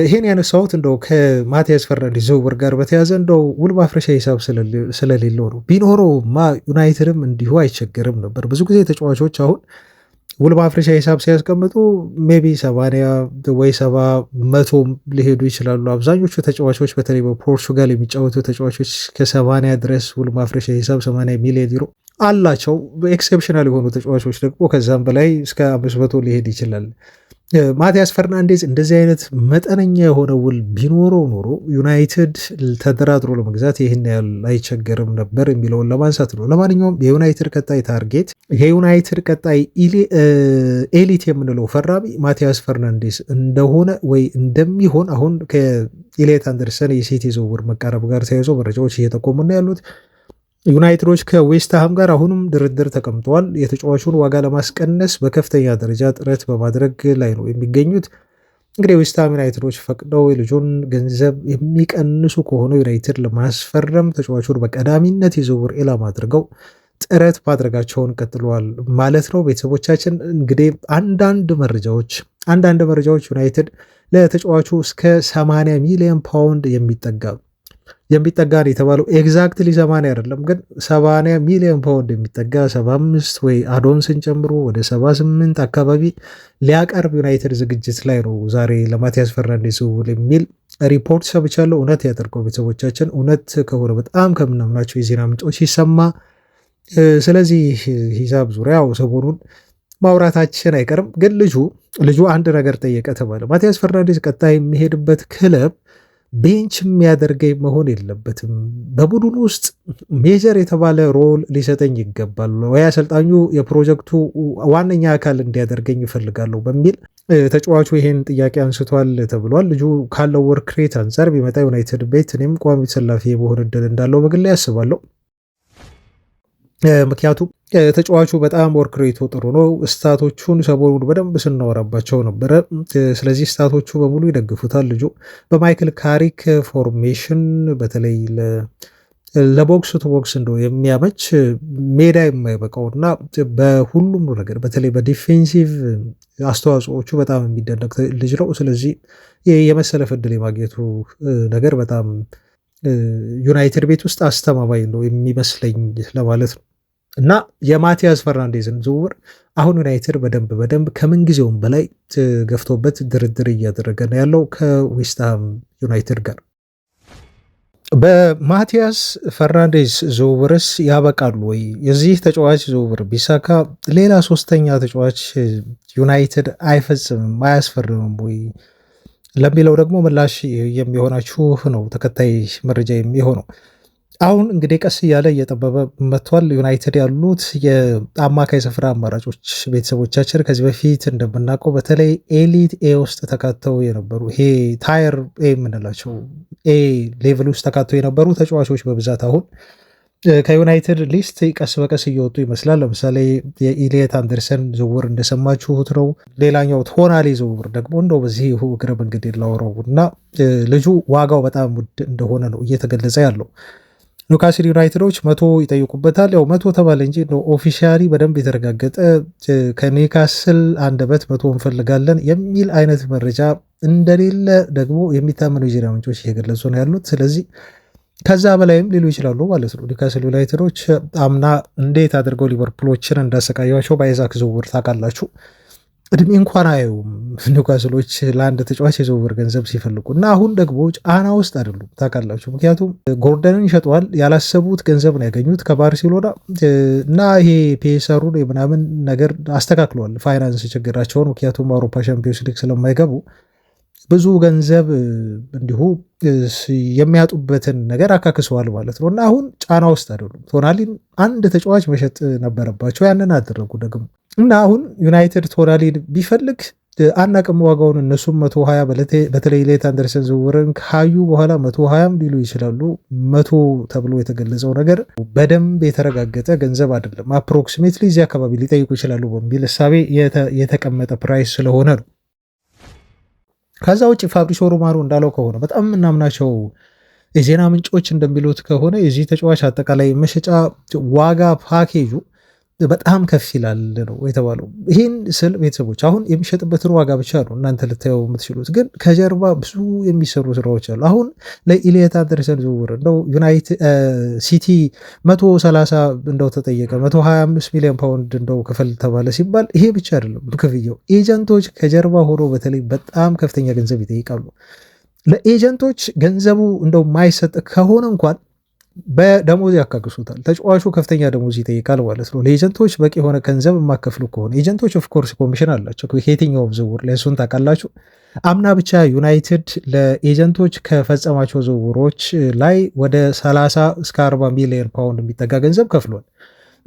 ይሄን ያነሳሁት እንደው ከማቲያስ ፈርናንዴዝ ዝውውር ጋር በተያዘ እንደው ውል ማፍረሻ ሂሳብ ስለሌለው ነው። ቢኖረውማ ዩናይትድም እንዲሁ አይቸገርም ነበር። ብዙ ጊዜ ተጫዋቾች አሁን ውል ማፍረሻ ሂሳብ ሲያስቀምጡ ሜቢ 80 ወይ 70 ሊሄዱ ይችላሉ። አብዛኞቹ ተጫዋቾች በተለይ በፖርቹጋል የሚጫወቱ ተጫዋቾች ከ80 ድረስ ውል ማፍረሻ ሂሳብ 80 ሚሊዮን ዩሮ አላቸው። ኤክሴፕሽናል የሆኑ ተጫዋቾች ደግሞ ከዛም በላይ እስከ 500 ሊሄድ ይችላል። ማቲያስ ፈርናንዴዝ እንደዚህ አይነት መጠነኛ የሆነ ውል ቢኖረው ኖሮ ዩናይትድ ተደራድሮ ለመግዛት ይህን ያህል አይቸገርም ነበር የሚለውን ለማንሳት ነው። ለማንኛውም የዩናይትድ ቀጣይ ታርጌት የዩናይትድ ቀጣይ ኤሊት የምንለው ፈራሚ ማቲያስ ፈርናንዴዝ እንደሆነ ወይ እንደሚሆን አሁን ከኤሊየት አንደርሰን የሲቲ ዝውውር መቃረብ ጋር ተያይዞ መረጃዎች እየጠቆሙና ያሉት ዩናይትዶች ከዌስትሃም ጋር አሁንም ድርድር ተቀምጠዋል። የተጫዋቹን ዋጋ ለማስቀነስ በከፍተኛ ደረጃ ጥረት በማድረግ ላይ ነው የሚገኙት። እንግዲህ ዌስትሃም ዩናይትዶች ፈቅደው የልጁን ገንዘብ የሚቀንሱ ከሆነ ዩናይትድ ለማስፈረም ተጫዋቹን በቀዳሚነት የዝውውር ኢላማ አድርገው ጥረት ማድረጋቸውን ቀጥለዋል ማለት ነው። ቤተሰቦቻችን እንግዲህ አንዳንድ መረጃዎች ዩናይትድ ለተጫዋቹ እስከ 80 ሚሊዮን ፓውንድ የሚጠጋ ነው የተባለው። ኤግዛክትሊ 80 አይደለም ግን 80 ሚሊዮን ፓውንድ የሚጠጋ 75 ወይ አዶንስን ጨምሮ ወደ 78 አካባቢ ሊያቀርብ ዩናይትድ ዝግጅት ላይ ነው ዛሬ ለማቲያስ ፈርናንዴዝ ዝውውር የሚል ሪፖርት ሰብቻለሁ። እውነት ያደርገው ቤተሰቦቻችን እውነት ከሆነ በጣም ከምናምናቸው የዜና ምንጮች ሲሰማ፣ ስለዚህ ሂሳብ ዙሪያው ሰሞኑን ማውራታችን አይቀርም። ግን ልጁ አንድ ነገር ጠየቀ ተባለ። ማቲያስ ፈርናንዴዝ ቀጣይ የሚሄድበት ክለብ ቤንች የሚያደርገኝ መሆን የለበትም። በቡድን ውስጥ ሜጀር የተባለ ሮል ሊሰጠኝ ይገባል ወይ አሰልጣኙ የፕሮጀክቱ ዋነኛ አካል እንዲያደርገኝ ይፈልጋለሁ በሚል ተጫዋቹ ይሄን ጥያቄ አንስቷል ተብሏል። ልጁ ካለው ወርክ ሬት አንጻር ቢመጣ ዩናይትድ ቤት እኔም ቋሚ ተሰላፊ የመሆን እድል እንዳለው በግሌ ያስባለሁ። ምክንያቱም ተጫዋቹ በጣም ወርክ ሬቱ ጥሩ ነው። ስታቶቹን ሰሞኑን በደንብ ስናወራባቸው ነበረ። ስለዚህ ስታቶቹ በሙሉ ይደግፉታል። ልጁ በማይክል ካሪክ ፎርሜሽን በተለይ ለቦክስ ቱ ቦክስ እንደው የሚያመች ሜዳ የማይበቃው እና በሁሉም ነገር በተለይ በዲፌንሲቭ አስተዋጽኦቹ በጣም የሚደነቅ ልጅ ነው። ስለዚህ የመሰለፍ ዕድል የማግኘቱ ነገር በጣም ዩናይትድ ቤት ውስጥ አስተማማኝ ነው የሚመስለኝ ለማለት ነው። እና የማቲያስ ፈርናንዴዝን ዝውውር አሁን ዩናይትድ በደንብ ከምንጊዜውም በላይ ገፍቶበት ድርድር እያደረገ ነው ያለው ከዌስትሃም ዩናይትድ ጋር። በማቲያስ ፈርናንዴዝ ዝውውርስ ያበቃሉ ወይ? የዚህ ተጫዋች ዝውውር ቢሳካ ሌላ ሶስተኛ ተጫዋች ዩናይትድ አይፈጽምም አያስፈርምም ወይ ለሚለው ደግሞ ምላሽ የሚሆናችሁ ነው ተከታይ መረጃ የሚሆነው። አሁን እንግዲህ ቀስ እያለ እየጠበበ መጥቷል። ዩናይትድ ያሉት የአማካይ ስፍራ አማራጮች ቤተሰቦቻችን ከዚህ በፊት እንደምናውቀው በተለይ ኤሊት ኤ ውስጥ ተካተው የነበሩ ይሄ ታየር ኤ የምንላቸው ኤ ሌቭል ውስጥ ተካተው የነበሩ ተጫዋቾች በብዛት አሁን ከዩናይትድ ሊስት ቀስ በቀስ እየወጡ ይመስላል። ለምሳሌ የኢሊየት አንደርሰን ዝውውር እንደሰማችሁት ነው። ሌላኛው ቶናሊ ዝውውር ደግሞ እንደው በዚህ እግረ መንገድ ላወራው እና ልጁ ዋጋው በጣም ውድ እንደሆነ ነው እየተገለጸ ያለው። ኒውካስል ዩናይትዶች 100 ይጠይቁበታል። ያው 100 ተባለ እንጂ ኦፊሻሊ በደንብ የተረጋገጠ ከኒውካስል አንደበት 100 እንፈልጋለን የሚል አይነት መረጃ እንደሌለ ደግሞ የሚታመኑ የዜና ምንጮች እየገለጹ ነው ያሉት። ስለዚህ ከዛ በላይም ሊሉ ይችላሉ ማለት ነው። ኒውካስል ዩናይትዶች አምና እንዴት አድርገው ሊቨርፑሎችን እንዳሰቃያቸው በአይዛክ ዝውውር ታውቃላችሁ። እድሜ እንኳን አየውም ኒውካስሎች ለአንድ ተጫዋች የዝውውር ገንዘብ ሲፈልጉ እና አሁን ደግሞ ጫና ውስጥ አይደሉም ታውቃላችሁ። ምክንያቱም ጎርደንን ይሸጠዋል። ያላሰቡት ገንዘብ ነው ያገኙት ከባርሴሎና እና ይሄ ፒኤስአሩን የምናምን ነገር አስተካክለዋል ፋይናንስ ችግራቸውን። ምክንያቱም አውሮፓ ሻምፒዮንስ ሊግ ስለማይገቡ ብዙ ገንዘብ እንዲሁ የሚያጡበትን ነገር አካክሰዋል ማለት ነው። እና አሁን ጫና ውስጥ አይደሉም። ቶናሊን አንድ ተጫዋች መሸጥ ነበረባቸው፣ ያንን አደረጉ ደግሞ እና አሁን ዩናይትድ ቶናሊን ቢፈልግ አናቅም ዋጋውን እነሱም 120 በተለይ ሌት አንደርሰን ዝውውርን ካዩ በኋላ 120 ሊሉ ይችላሉ። 100 ተብሎ የተገለጸው ነገር በደንብ የተረጋገጠ ገንዘብ አይደለም። አፕሮክሲሜትሊ እዚህ አካባቢ ሊጠይቁ ይችላሉ በሚል እሳቤ የተቀመጠ ፕራይስ ስለሆነ ነው። ከዛ ውጭ ፋብሪሶ ሮማኖ እንዳለው ከሆነ በጣም የምናምናቸው የዜና ምንጮች እንደሚሉት ከሆነ የዚህ ተጫዋች አጠቃላይ መሸጫ ዋጋ ፓኬጁ በጣም ከፍ ይላል ነው የተባለው። ይህን ስል ቤተሰቦች አሁን የሚሸጥበትን ዋጋ ብቻ ነው እናንተ ልታየው የምትችሉት፣ ግን ከጀርባ ብዙ የሚሰሩ ስራዎች አሉ። አሁን ለኢሊየት አንደርሰን ዝውውር እንደው ዩናይትድ ሲቲ 130 እንደው ተጠየቀ 125 ሚሊዮን ፓውንድ እንደው ክፈል ተባለ ሲባል ይሄ ብቻ አይደለም ክፍያው። ኤጀንቶች ከጀርባ ሆኖ በተለይ በጣም ከፍተኛ ገንዘብ ይጠይቃሉ። ለኤጀንቶች ገንዘቡ እንደው ማይሰጥ ከሆነ እንኳን በደሞዝ ያካክሱታል። ተጫዋቹ ከፍተኛ ደሞዝ ይጠይቃል ማለት ነው። ለኤጀንቶች በቂ የሆነ ገንዘብ የማከፍሉ ከሆነ ኤጀንቶች ኦፍኮርስ ኮሚሽን አላቸው ከየትኛውም ዝውውር ላይ፣ እሱን ታውቃላችሁ። አምና ብቻ ዩናይትድ ለኤጀንቶች ከፈጸማቸው ዝውውሮች ላይ ወደ 30 እስከ 40 ሚሊዮን ፓውንድ የሚጠጋ ገንዘብ ከፍሏል።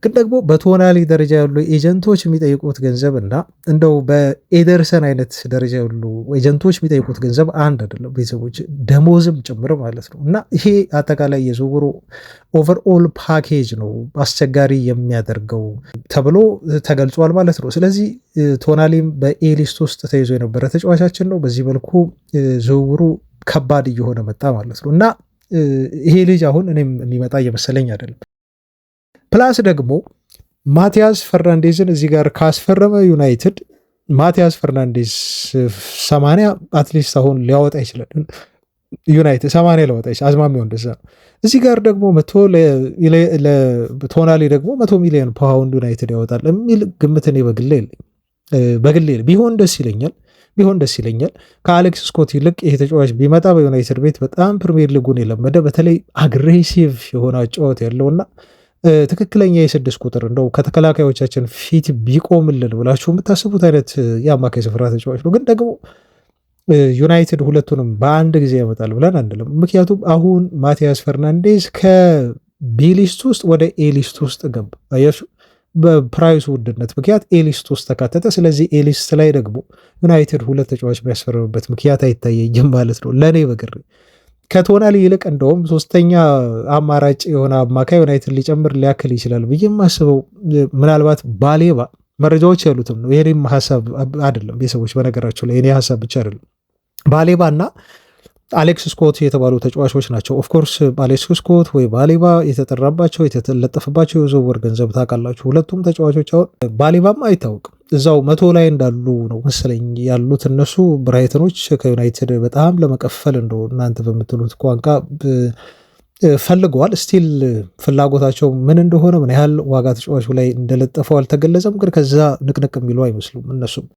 ግን ደግሞ በቶናሊ ደረጃ ያሉ ኤጀንቶች የሚጠይቁት ገንዘብ እና እንደው በኤደርሰን አይነት ደረጃ ያሉ ኤጀንቶች የሚጠይቁት ገንዘብ አንድ አይደለም ቤተሰቦች፣ ደሞዝም ጭምር ማለት ነው። እና ይሄ አጠቃላይ የዝውውሩ ኦቨርኦል ፓኬጅ ነው አስቸጋሪ የሚያደርገው ተብሎ ተገልጿል ማለት ነው። ስለዚህ ቶናሊም በኤሊስት ውስጥ ተይዞ የነበረ ተጫዋቻችን ነው። በዚህ መልኩ ዝውውሩ ከባድ እየሆነ መጣ ማለት ነው። እና ይሄ ልጅ አሁን እኔም የሚመጣ እየመሰለኝ አይደለም። ፕላስ ደግሞ ማቲያስ ፈርናንዴዝን እዚህ ጋር ካስፈረመ ዩናይትድ ማቲያስ ፈርናንዴዝ 80 አትሊስት አሁን ሊያወጣ ይችላል። ዩናይትድ 80 ሊያወጣ ይችላል። አዝማሚያው እንደዛ ነው። እዚህ ጋር ደግሞ ቶናሊ ደግሞ 100 ሚሊዮን ፓውንድ ዩናይትድ ያወጣል የሚል ግምት እኔ በግሌ ቢሆን ደስ ይለኛል። ከአሌክስ ስኮት ይልቅ ይሄ ተጫዋች ቢመጣ በዩናይትድ ቤት በጣም ፕሪሚየር ሊጉን የለመደ በተለይ አግሬሲቭ የሆነ ጨዋታ ያለውና ትክክለኛ የ6 ቁጥር እንደው ከተከላካዮቻችን ፊት ቢቆምልን ብላችሁ የምታስቡት አይነት የአማካይ ስፍራ ተጫዋች ነው። ግን ደግሞ ዩናይትድ ሁለቱንም በአንድ ጊዜ ያመጣል ብለን አንልም። ምክንያቱም አሁን ማቲያስ ፈርናንዴዝ ከቢሊስት ውስጥ ወደ ኤሊስት ውስጥ ገባ። አያችሁ፣ በፕራይሱ ውድነት ምክንያት ኤሊስት ውስጥ ተካተተ። ስለዚህ ኤሊስት ላይ ደግሞ ዩናይትድ ሁለት ተጫዋች የሚያስፈርምበት ምክንያት አይታየኝም ማለት ነው ለእኔ በግሬ። ከቶናሊ ይልቅ እንደውም ሶስተኛ አማራጭ የሆነ አማካይ ዩናይትድ ሊጨምር ሊያክል ይችላል ብዬ የማስበው ምናልባት ባሌባ መረጃዎች ያሉትም ነው። ይሄም ሀሳብ አይደለም ቤተሰቦች፣ በነገራቸው ላይ የኔ ሀሳብ ብቻ አይደለም። ባሌባ እና አሌክስ ስኮት የተባሉ ተጫዋቾች ናቸው። ኦፍኮርስ አሌክስ ስኮት ወይ ባሌባ የተጠራባቸው የተለጠፈባቸው የዝውውር ገንዘብ ታውቃላችሁ። ሁለቱም ተጫዋቾች አሁን ባሌባም አይታወቅም እዛው 100 ላይ እንዳሉ ነው መሰለኝ ያሉት እነሱ ብራይተኖች ከዩናይትድ በጣም ለመቀፈል እንደው እናንተ በምትሉት ቋንቋ ፈልገዋል። ስቲል ፍላጎታቸው ምን እንደሆነ ምን ያህል ዋጋ ተጫዋቹ ላይ እንደለጠፈው አልተገለጸም። ግን ከዛ ንቅንቅ የሚሉ አይመስሉም እነሱም።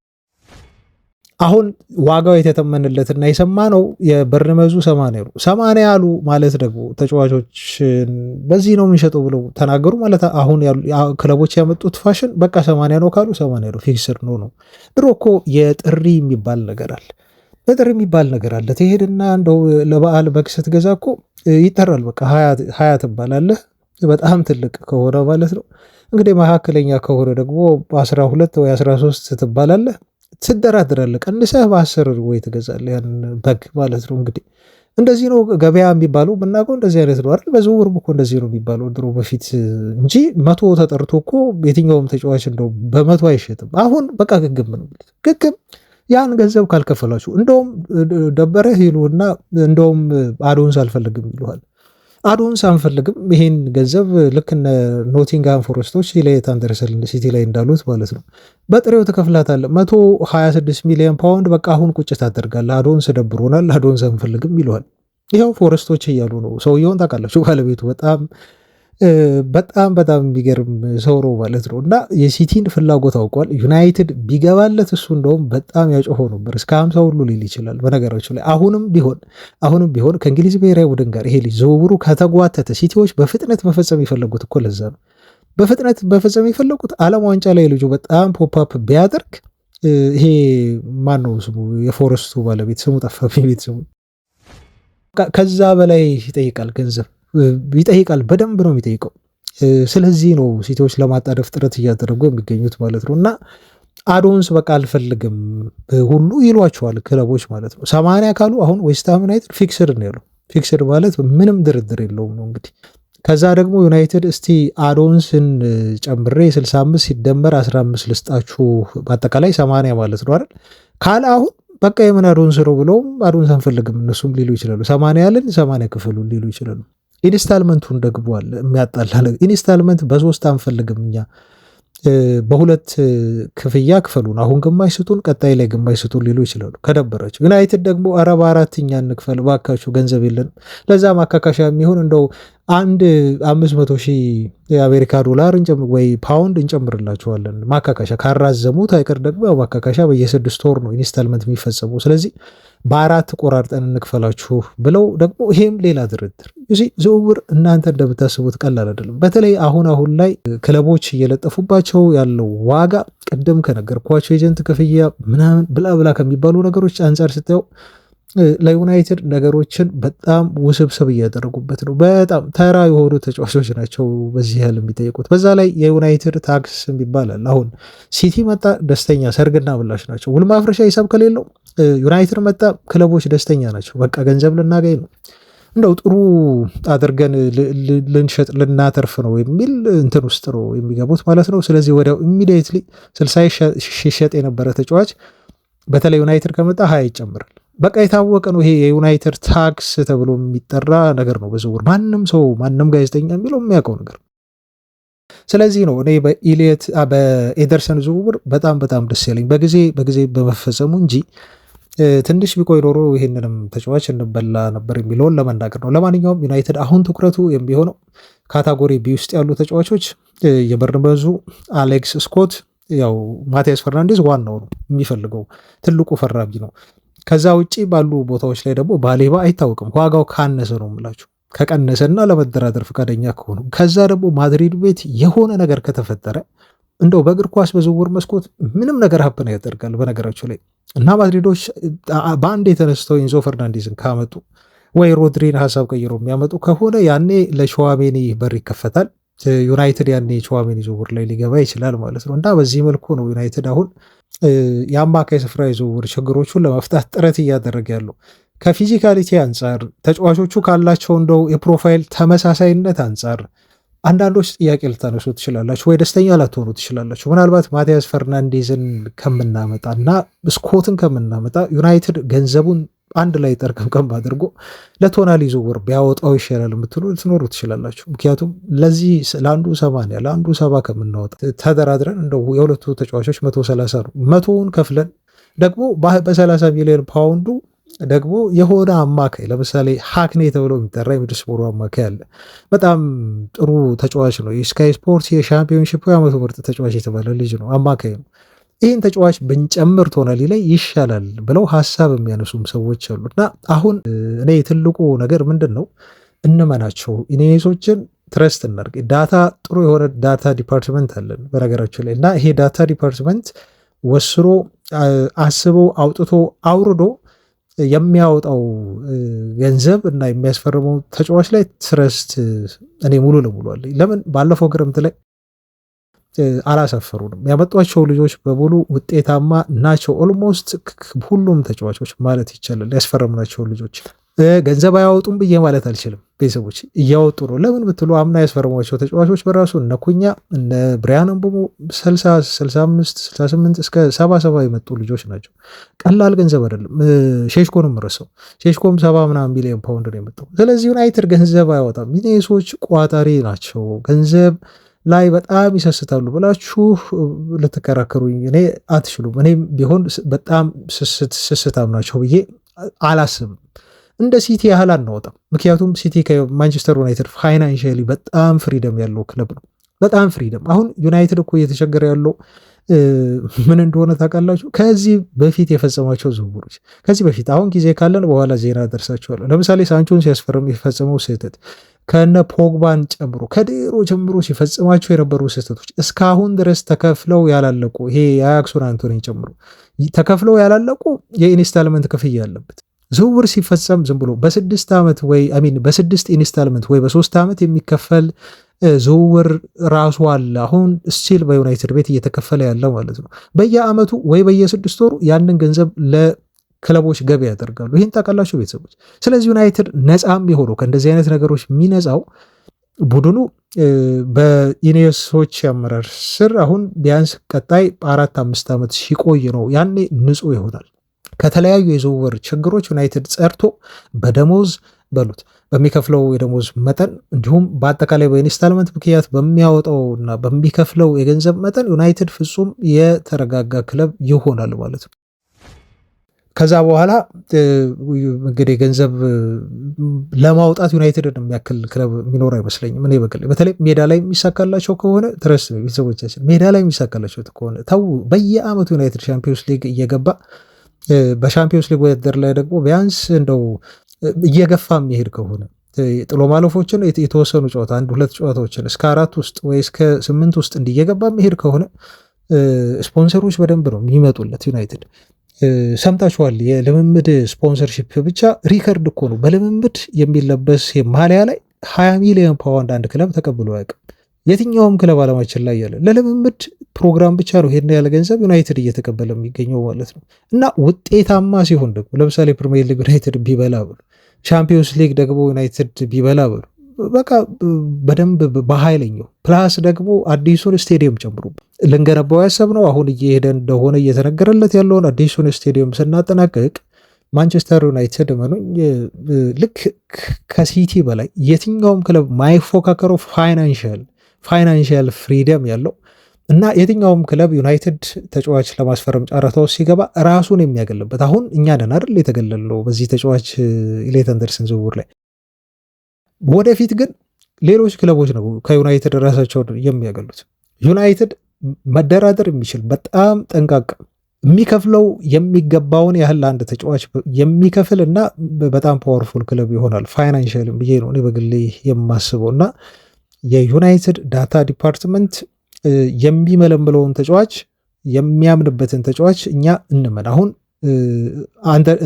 አሁን ዋጋው የተተመንለትና የሰማ ነው የበርንመዙ 80 ነው። 80 ያሉ ማለት ደግሞ ተጫዋቾች በዚህ ነው የምንሸጠው ብለው ተናገሩ ማለት አሁን ክለቦች ያመጡት ፋሽን በቃ 80 ነው ካሉ 80 ነው ፊክስድ ነው። ድሮ እኮ የጥሪ የሚባል ነገር አለ። በጥሪ የሚባል ነገር አለ። ትሄድና እንደው ለበዓል በግ ስትገዛ እኮ ይጠራል። በቃ 20 ትባላለህ። በጣም ትልቅ ከሆነ ማለት ነው። እንግዲህ መካከለኛ ከሆነ ደግሞ 12 ወይ 13 ትባላለህ። ትደራድራለህ። ቀንሰህ በ10 ወይ ትገዛለህ ያን በግ ማለት ነው። እንግዲህ እንደዚህ ነው ገበያ የሚባለው ብናውቀው እንደዚህ አይነት ነው አይደል? በዝውውርም እኮ እንደዚህ ነው የሚባለው ድሮ በፊት እንጂ 100 ተጠርቶ እኮ የትኛውም ተጫዋች እንደው በ100 አይሸጥም። አሁን በቃ ግግም ነው ግግም። ያን ገንዘብ ካልከፈላችሁ እንደውም ደበረህ ይሉና እንደውም አዶንስ አልፈልግም ይሉሃል። አዶንስ አንፈልግም ይሄን ገንዘብ ልክ እነ ኖቲንግሃም ፎረስቶች ኤሊዮት አንደርሰን ሲቲ ላይ እንዳሉት ማለት ነው በጥሬው ትከፍላታለህ 126 ሚሊዮን ፓውንድ በቃ አሁን ቁጭ ታደርጋለህ። አዶንስ ደብሮናል፣ አዶንስ አንፈልግም ይለዋል። ይኸው ፎረስቶች እያሉ ነው። ሰውየውን ታውቃላችሁ፣ ባለቤቱ በጣም የሚገርም ሰው ነው ማለት ነው። እና የሲቲን ፍላጎት አውቋል። ዩናይትድ ቢገባለት እሱ እንደውም በጣም ያጮኸው ነበር እስከ 50 ሁሉ ሊል ይችላል። በነገራቸው ላይ አሁንም ቢሆን ከእንግሊዝ ብሔራዊ ቡድን ጋር ይሄ ልጅ ዝውውሩ ከተጓተተ ሲቲዎች በፍጥነት መፈጸም የፈለጉት እኮ ለዛ ነው። በፍጥነት መፈጸም የፈለጉት ዓለም ዋንጫ ላይ ልጁ በጣም ፖፕአፕ ቢያደርግ ይሄ ማን ነው ስሙ የፎረስቱ ባለቤት ስሙ ጠፋብኝ። ቤት ስሙ ከዛ በላይ ይጠይቃል ገንዘብ ይጠይቃል። በደንብ ነው የሚጠይቀው። ስለዚህ ነው ሲቲዎች ለማጣደፍ ጥረት እያደረጉ የሚገኙት ማለት ነው። እና አዶንስ በቃ አልፈልግም ሁሉ ይሏቸዋል ክለቦች ማለት ነው። 80 ካሉ አሁን ዌስትሃም ዩናይትድ ፊክስድ ነው ያለው። ፊክስድ ማለት ምንም ድርድር የለውም ነው እንግዲህ። ከዛ ደግሞ ዩናይትድ እስቲ አዶንስን ጨምሬ 65 ሲደመር 15 ልስጣችሁ በአጠቃላይ 80 ማለት ነው አይደል ካለ አሁን በቃ የምን አዶንስ ነው ብለውም አዶንስ አንፈልግም እነሱም ሊሉ ይችላሉ። 80 ያለን 80 ክፍሉ ሊሉ ይችላሉ። ኢንስታልመንቱን ደግቧል የሚያጣላ ነገር። ኢንስታልመንት በ3 አንፈልግም እኛ በ2 ክፍያ ክፈሉን፣ አሁን ግማሽ ስጡን፣ ቀጣይ ላይ ግማሽ ስጡን ሊሉ ይችላሉ ከደበራቸው። ዩናይትድ ደግሞ 4 እንክፈል ባካችሁ ገንዘብ የለንም፣ ለዛ ማካካሻ የሚሆን እንደው 500,000 የአሜሪካ ዶላር ወይ ፓውንድ እንጨምርላችኋለን ማካካሻ ካራዘሙት አይቀር ደግሞ ያው ማካካሻ በየ6 ወር ነው ኢንስታልመንት የሚፈጸመው። ስለዚህ በ4 ቆራርጠን እንክፈላችሁ ብለው ደግሞ ይሄም ሌላ ድርድር። ዝውውር እናንተ እንደምታስቡት ቀላል አይደለም። በተለይ አሁን ላይ ክለቦች እየለጠፉባቸው ያለው ዋጋ ቅድም ከነገርኳቸው ኤጀንት ክፍያ ምናምን ብላ ከሚባሉ ነገሮች አንጻር ስታየው ለዩናይትድ ነገሮችን በጣም ውስብስብ እያደረጉበት ነው። በጣም ተራ የሆኑ ተጫዋቾች ናቸው በዚህ ያህል የሚጠይቁት። በዛ ላይ የዩናይትድ ታክስ ይባላል። አሁን ሲቲ መጣ ደስተኛ ሰርግና ምላሽ ናቸው። ውል ማፍረሻ ሂሳብ ከሌለው ዩናይትድ መጣ ክለቦች ደስተኛ ናቸው። በቃ ገንዘብ ልናገኝ ነው፣ እንደው ጥሩ አድርገን ልንሸጥ ልናተርፍ ነው የሚል እንትን ውስጥ ነው የሚገቡት ማለት ነው። ስለዚህ ወዲያው ኢሚዲየትሊ 60 ሲሸጥ የነበረ ተጫዋች በተለይ ዩናይትድ ከመጣ 20 ይጨምራል። በቃ የታወቀ ነው። ይሄ የዩናይትድ ታክስ ተብሎ የሚጠራ ነገር ነው በዝውውር ማንም ጋዜጠኛ የሚለው የሚያውቀው ነገር። ስለዚህ ነው እኔ በኤደርሰን ዝውውር በጣም ደስ ያለኝ በጊዜ በመፈጸሙ እንጂ ትንሽ ቢቆይ ኖሮ ይሄንንም ተጫዋች እንበላ ነበር የሚለውን ለመናገር ነው። ለማንኛውም ዩናይትድ አሁን ትኩረቱ የሚሆነው ካታጎሪ ቢ ውስጥ ያሉ ተጫዋቾች የበርንመዙ አሌክስ ስኮት፣ ያው ማቲያስ ፈርናንዴዝ ዋናው ነው የሚፈልገው ትልቁ ፈራሚ ነው። ከዛ ውጪ ባሉ ቦታዎች ላይ ደግሞ ባሌባ አይታወቅም። ዋጋው ካነሰ ነው የምላችሁ ከቀነሰና ለመደራደር ፈቃደኛ ከሆኑ ከዛ ደግሞ ማድሪድ ቤት የሆነ ነገር ከተፈጠረ እንደው በእግር ኳስ በዝውውር መስኮት ምንም ነገር ሀፕን ያደርጋል በነገራቸው ላይ እና ማድሪዶች በአንድ የተነስተው ኢንዞ ፈርናንዴዝን ካመጡ ወይ ሮድሪን ሀሳብ ቀይሮ የሚያመጡ ከሆነ ያኔ ለሸዋሜኒ በር ይከፈታል። ዩናይትድ ያኔ ሸዋሜኒ ዝውውር ላይ ሊገባ ይችላል ማለት ነው። እና በዚህ መልኩ ነው ዩናይትድ አሁን የአማካይ ስፍራ የዝውውር ችግሮቹን ለመፍታት ጥረት እያደረገ ያለው። ከፊዚካሊቲ አንጻር ተጫዋቾቹ ካላቸው እንደው የፕሮፋይል ተመሳሳይነት አንጻር አንዳንዶች ጥያቄ ልታነሱ ትችላላችሁ፣ ወይ ደስተኛ ላትሆኑ ትችላላችሁ። ምናልባት ማቲያስ ፈርናንዴዝን ከምናመጣ እና ስኮትን ከምናመጣ ዩናይትድ ገንዘቡን አንድ ላይ ጠርቀምቀም አድርጎ ለቶናሊ ዝውውር ቢያወጣው ይሻላል የምትሉ ልትኖሩ ትችላላችሁ። ምክንያቱም ለዚህ ለአንዱ 80 ለአንዱ 70 ከምናወጣ ተደራድረን እንደው የሁለቱ ተጫዋቾች 130 ነው 100ውን ከፍለን ደግሞ በ30 ሚሊዮን ፓውንዱ ደግሞ የሆነ አማካይ ለምሳሌ ሃክኔ ተብሎ የሚጠራ የሚድስቦሮ አማካይ አለ። በጣም ጥሩ ተጫዋች ነው። የስካይ ስፖርት የሻምፒዮንሺፕ የዓመቱ ምርጥ ተጫዋች የተባለ ልጅ ነው፣ አማካይ ነው። ይህን ተጫዋች ብንጨምር ቶናሊ ላይ ይሻላል ብለው ሀሳብ የሚያነሱም ሰዎች አሉ። እና አሁን እኔ ትልቁ ነገር ምንድን ነው እንመናቸው፣ ኢኔሶችን ትረስት እናድርግ። ዳታ ጥሩ የሆነ ዳታ ዲፓርትመንት አለን በነገራችን ላይ እና ይሄ ዳታ ዲፓርትመንት ወስሮ አስቦ አውጥቶ አውርዶ የሚያወጣው ገንዘብ እና የሚያስፈርመው ተጫዋች ላይ ትረስት እኔ ሙሉ ለሙሉ አለኝ። ለምን ባለፈው ክረምት ላይ አላሰፈሩንም። ያመጧቸው ልጆች በሙሉ ውጤታማ ናቸው። ኦልሞስት ሁሉም ተጫዋቾች ማለት ይቻላል ያስፈረምናቸው ልጆች ገንዘብ አያወጡም ብዬ ማለት አልችልም። ቤተሰቦች እያወጡ ነው። ለምን ብትሉ አምና ያስፈረሟቸው ተጫዋቾች በራሱ እነ ኩኛ እነ ብሪያን ምቤሞ 60፣ 65፣ 68 እስከ 77 የመጡ ልጆች ናቸው። ቀላል ገንዘብ አይደለም። ሼሽኮንም ረሰው ሼሽኮም 70 ምናምን ሚሊዮን ፓውንድ ነው የመጣው። ስለዚህ ዩናይትድ ገንዘብ አያወጣም። ኢኔሶች ቋጣሪ ናቸው፣ ገንዘብ ላይ በጣም ይሰስታሉ ብላችሁ ልትከራከሩኝ እኔ አትችሉም። እኔም ቢሆን በጣም ስስታም ናቸው ብዬ አላስብም። እንደ ሲቲ ያህል አናወጣም። ምክንያቱም ሲቲ ከማንቸስተር ዩናይትድ ፋይናንሽሊ በጣም ፍሪደም ያለው ክለብ ነው። በጣም ፍሪደም። አሁን ዩናይትድ እኮ እየተቸገረ ያለው ምን እንደሆነ ታውቃላችሁ? ከዚህ በፊት የፈጸሟቸው ዝውውሮች ከዚህ በፊት አሁን ጊዜ ካለን በኋላ ዜና ደርሳችኋለሁ። ለምሳሌ ሳንቾን ሲያስፈርም የፈጸመው ስህተት ከነ ፖግባን ጨምሮ ከድሮ ጀምሮ ሲፈጽማቸው የነበሩ ስህተቶች እስካሁን ድረስ ተከፍለው ያላለቁ ይሄ የአያክሱን አንቶኒን ጨምሮ ተከፍለው ያላለቁ የኢንስታልመንት ክፍያ ያለበት ዝውውር ሲፈጸም ዝም ብሎ በ6 ዓመት ወይ በ6 ኢንስታልመንት ወይ በ3 ዓመት የሚከፈል ዝውውር ራሱ አለ። አሁን ስቲል በዩናይትድ ቤት እየተከፈለ ያለው ማለት ነው። በየአመቱ ወይ በየ6 ወሩ ያንን ገንዘብ ለክለቦች ገቢ ያደርጋሉ። ይህን ታውቃላችሁ ቤተሰቦች። ስለዚህ ዩናይትድ ነፃም የሆነው ከእንደዚህ አይነት ነገሮች የሚነፃው ቡድኑ በኢኔሶች አመራር ስር አሁን ቢያንስ ቀጣይ 4-5 ዓመት ሲቆይ ነው። ያኔ ንጹህ ይሆናል ከተለያዩ የዝውውር ችግሮች ዩናይትድ ጸርቶ በደሞዝ በሉት በሚከፍለው የደሞዝ መጠን እንዲሁም በአጠቃላይ በኢንስታልመንት ምክንያት በሚያወጣውና በሚከፍለው የገንዘብ መጠን ዩናይትድ ፍጹም የተረጋጋ ክለብ ይሆናል ማለት ነው። ከዛ በኋላ እንግዲህ ገንዘብ ለማውጣት ዩናይትድን የሚያክል ክለብ የሚኖር አይመስለኝም። እኔ በተለይ ሜዳ ላይ የሚሳካላቸው ከሆነ ትረስ ቤተሰቦቻችን ሜዳ ላይ የሚሳካላቸው ከሆነ ተው በየአመቱ ዩናይትድ ሻምፒዮንስ ሊግ እየገባ በሻምፒዮንስ ሊግ ውድድር ላይ ደግሞ ቢያንስ እንደው እየገፋ የሚሄድ ከሆነ ጥሎ ማለፎችን የተወሰኑ ጨዋታ 1-2 ጨዋታዎችን እስከ 4 ውስጥ ወይ እስከ 8 ውስጥ እንዲየገባ የሚሄድ ከሆነ ስፖንሰሮች በደንብ ነው የሚመጡለት። ዩናይትድ ሰምታችኋል። የልምምድ ስፖንሰርሺፕ ብቻ ሪከርድ እኮ ነው። በልምምድ የሚለበስ ማሊያ ላይ 20 ሚሊዮን ፓውንድ አንድ ክለብ ተቀብሎ አያውቅም። የትኛውም ክለብ አለማችን ላይ ያለ ለልምምድ ፕሮግራም ብቻ ነው ሄድና ያለ ገንዘብ ዩናይትድ እየተቀበለ የሚገኘው ማለት ነው። እና ውጤታማ ሲሆን ደግሞ ለምሳሌ ፕሪሚየር ሊግ ዩናይትድ ቢበላ ብሎ ሻምፒዮንስ ሊግ ደግሞ ዩናይትድ ቢበላ ብሎ በቃ በደንብ በኃይለኛው ፕላስ ደግሞ አዲሱን ስቴዲየም ጨምሮ ልንገነባው ያሰብነው አሁን እየሄደ እንደሆነ እየተነገረለት ያለውን አዲሱን ስቴዲየም ስናጠናቀቅ ማንቸስተር ዩናይትድ መኑኝ ልክ ከሲቲ በላይ የትኛውም ክለብ ማይፎካከረው ፋይናንሽል ፍሪደም ያለው እና የትኛውም ክለብ ዩናይትድ ተጫዋች ለማስፈረም ጨረታው ሲገባ ራሱን የሚያገልበት አሁን እኛ ነን አይደል የተገለልነው በዚህ ተጫዋች ኤሊዮት አንደርሰን ዝውውር ላይ። ወደፊት ግን ሌሎች ክለቦች ነው ከዩናይትድ ራሳቸውን የሚያገሉት። ዩናይትድ መደራደር የሚችል በጣም ጠንቃቃ የሚከፍለው የሚገባውን ያህል አንድ ተጫዋች የሚከፍል እና በጣም ፓወርፉል ክለብ ይሆናል ፋይናንሽል ብዬ ነው እኔ በግሌ የማስበው። እና የዩናይትድ ዳታ ዲፓርትመንት የሚመለምለውን ተጫዋች የሚያምንበትን ተጫዋች እኛ እንመን። አሁን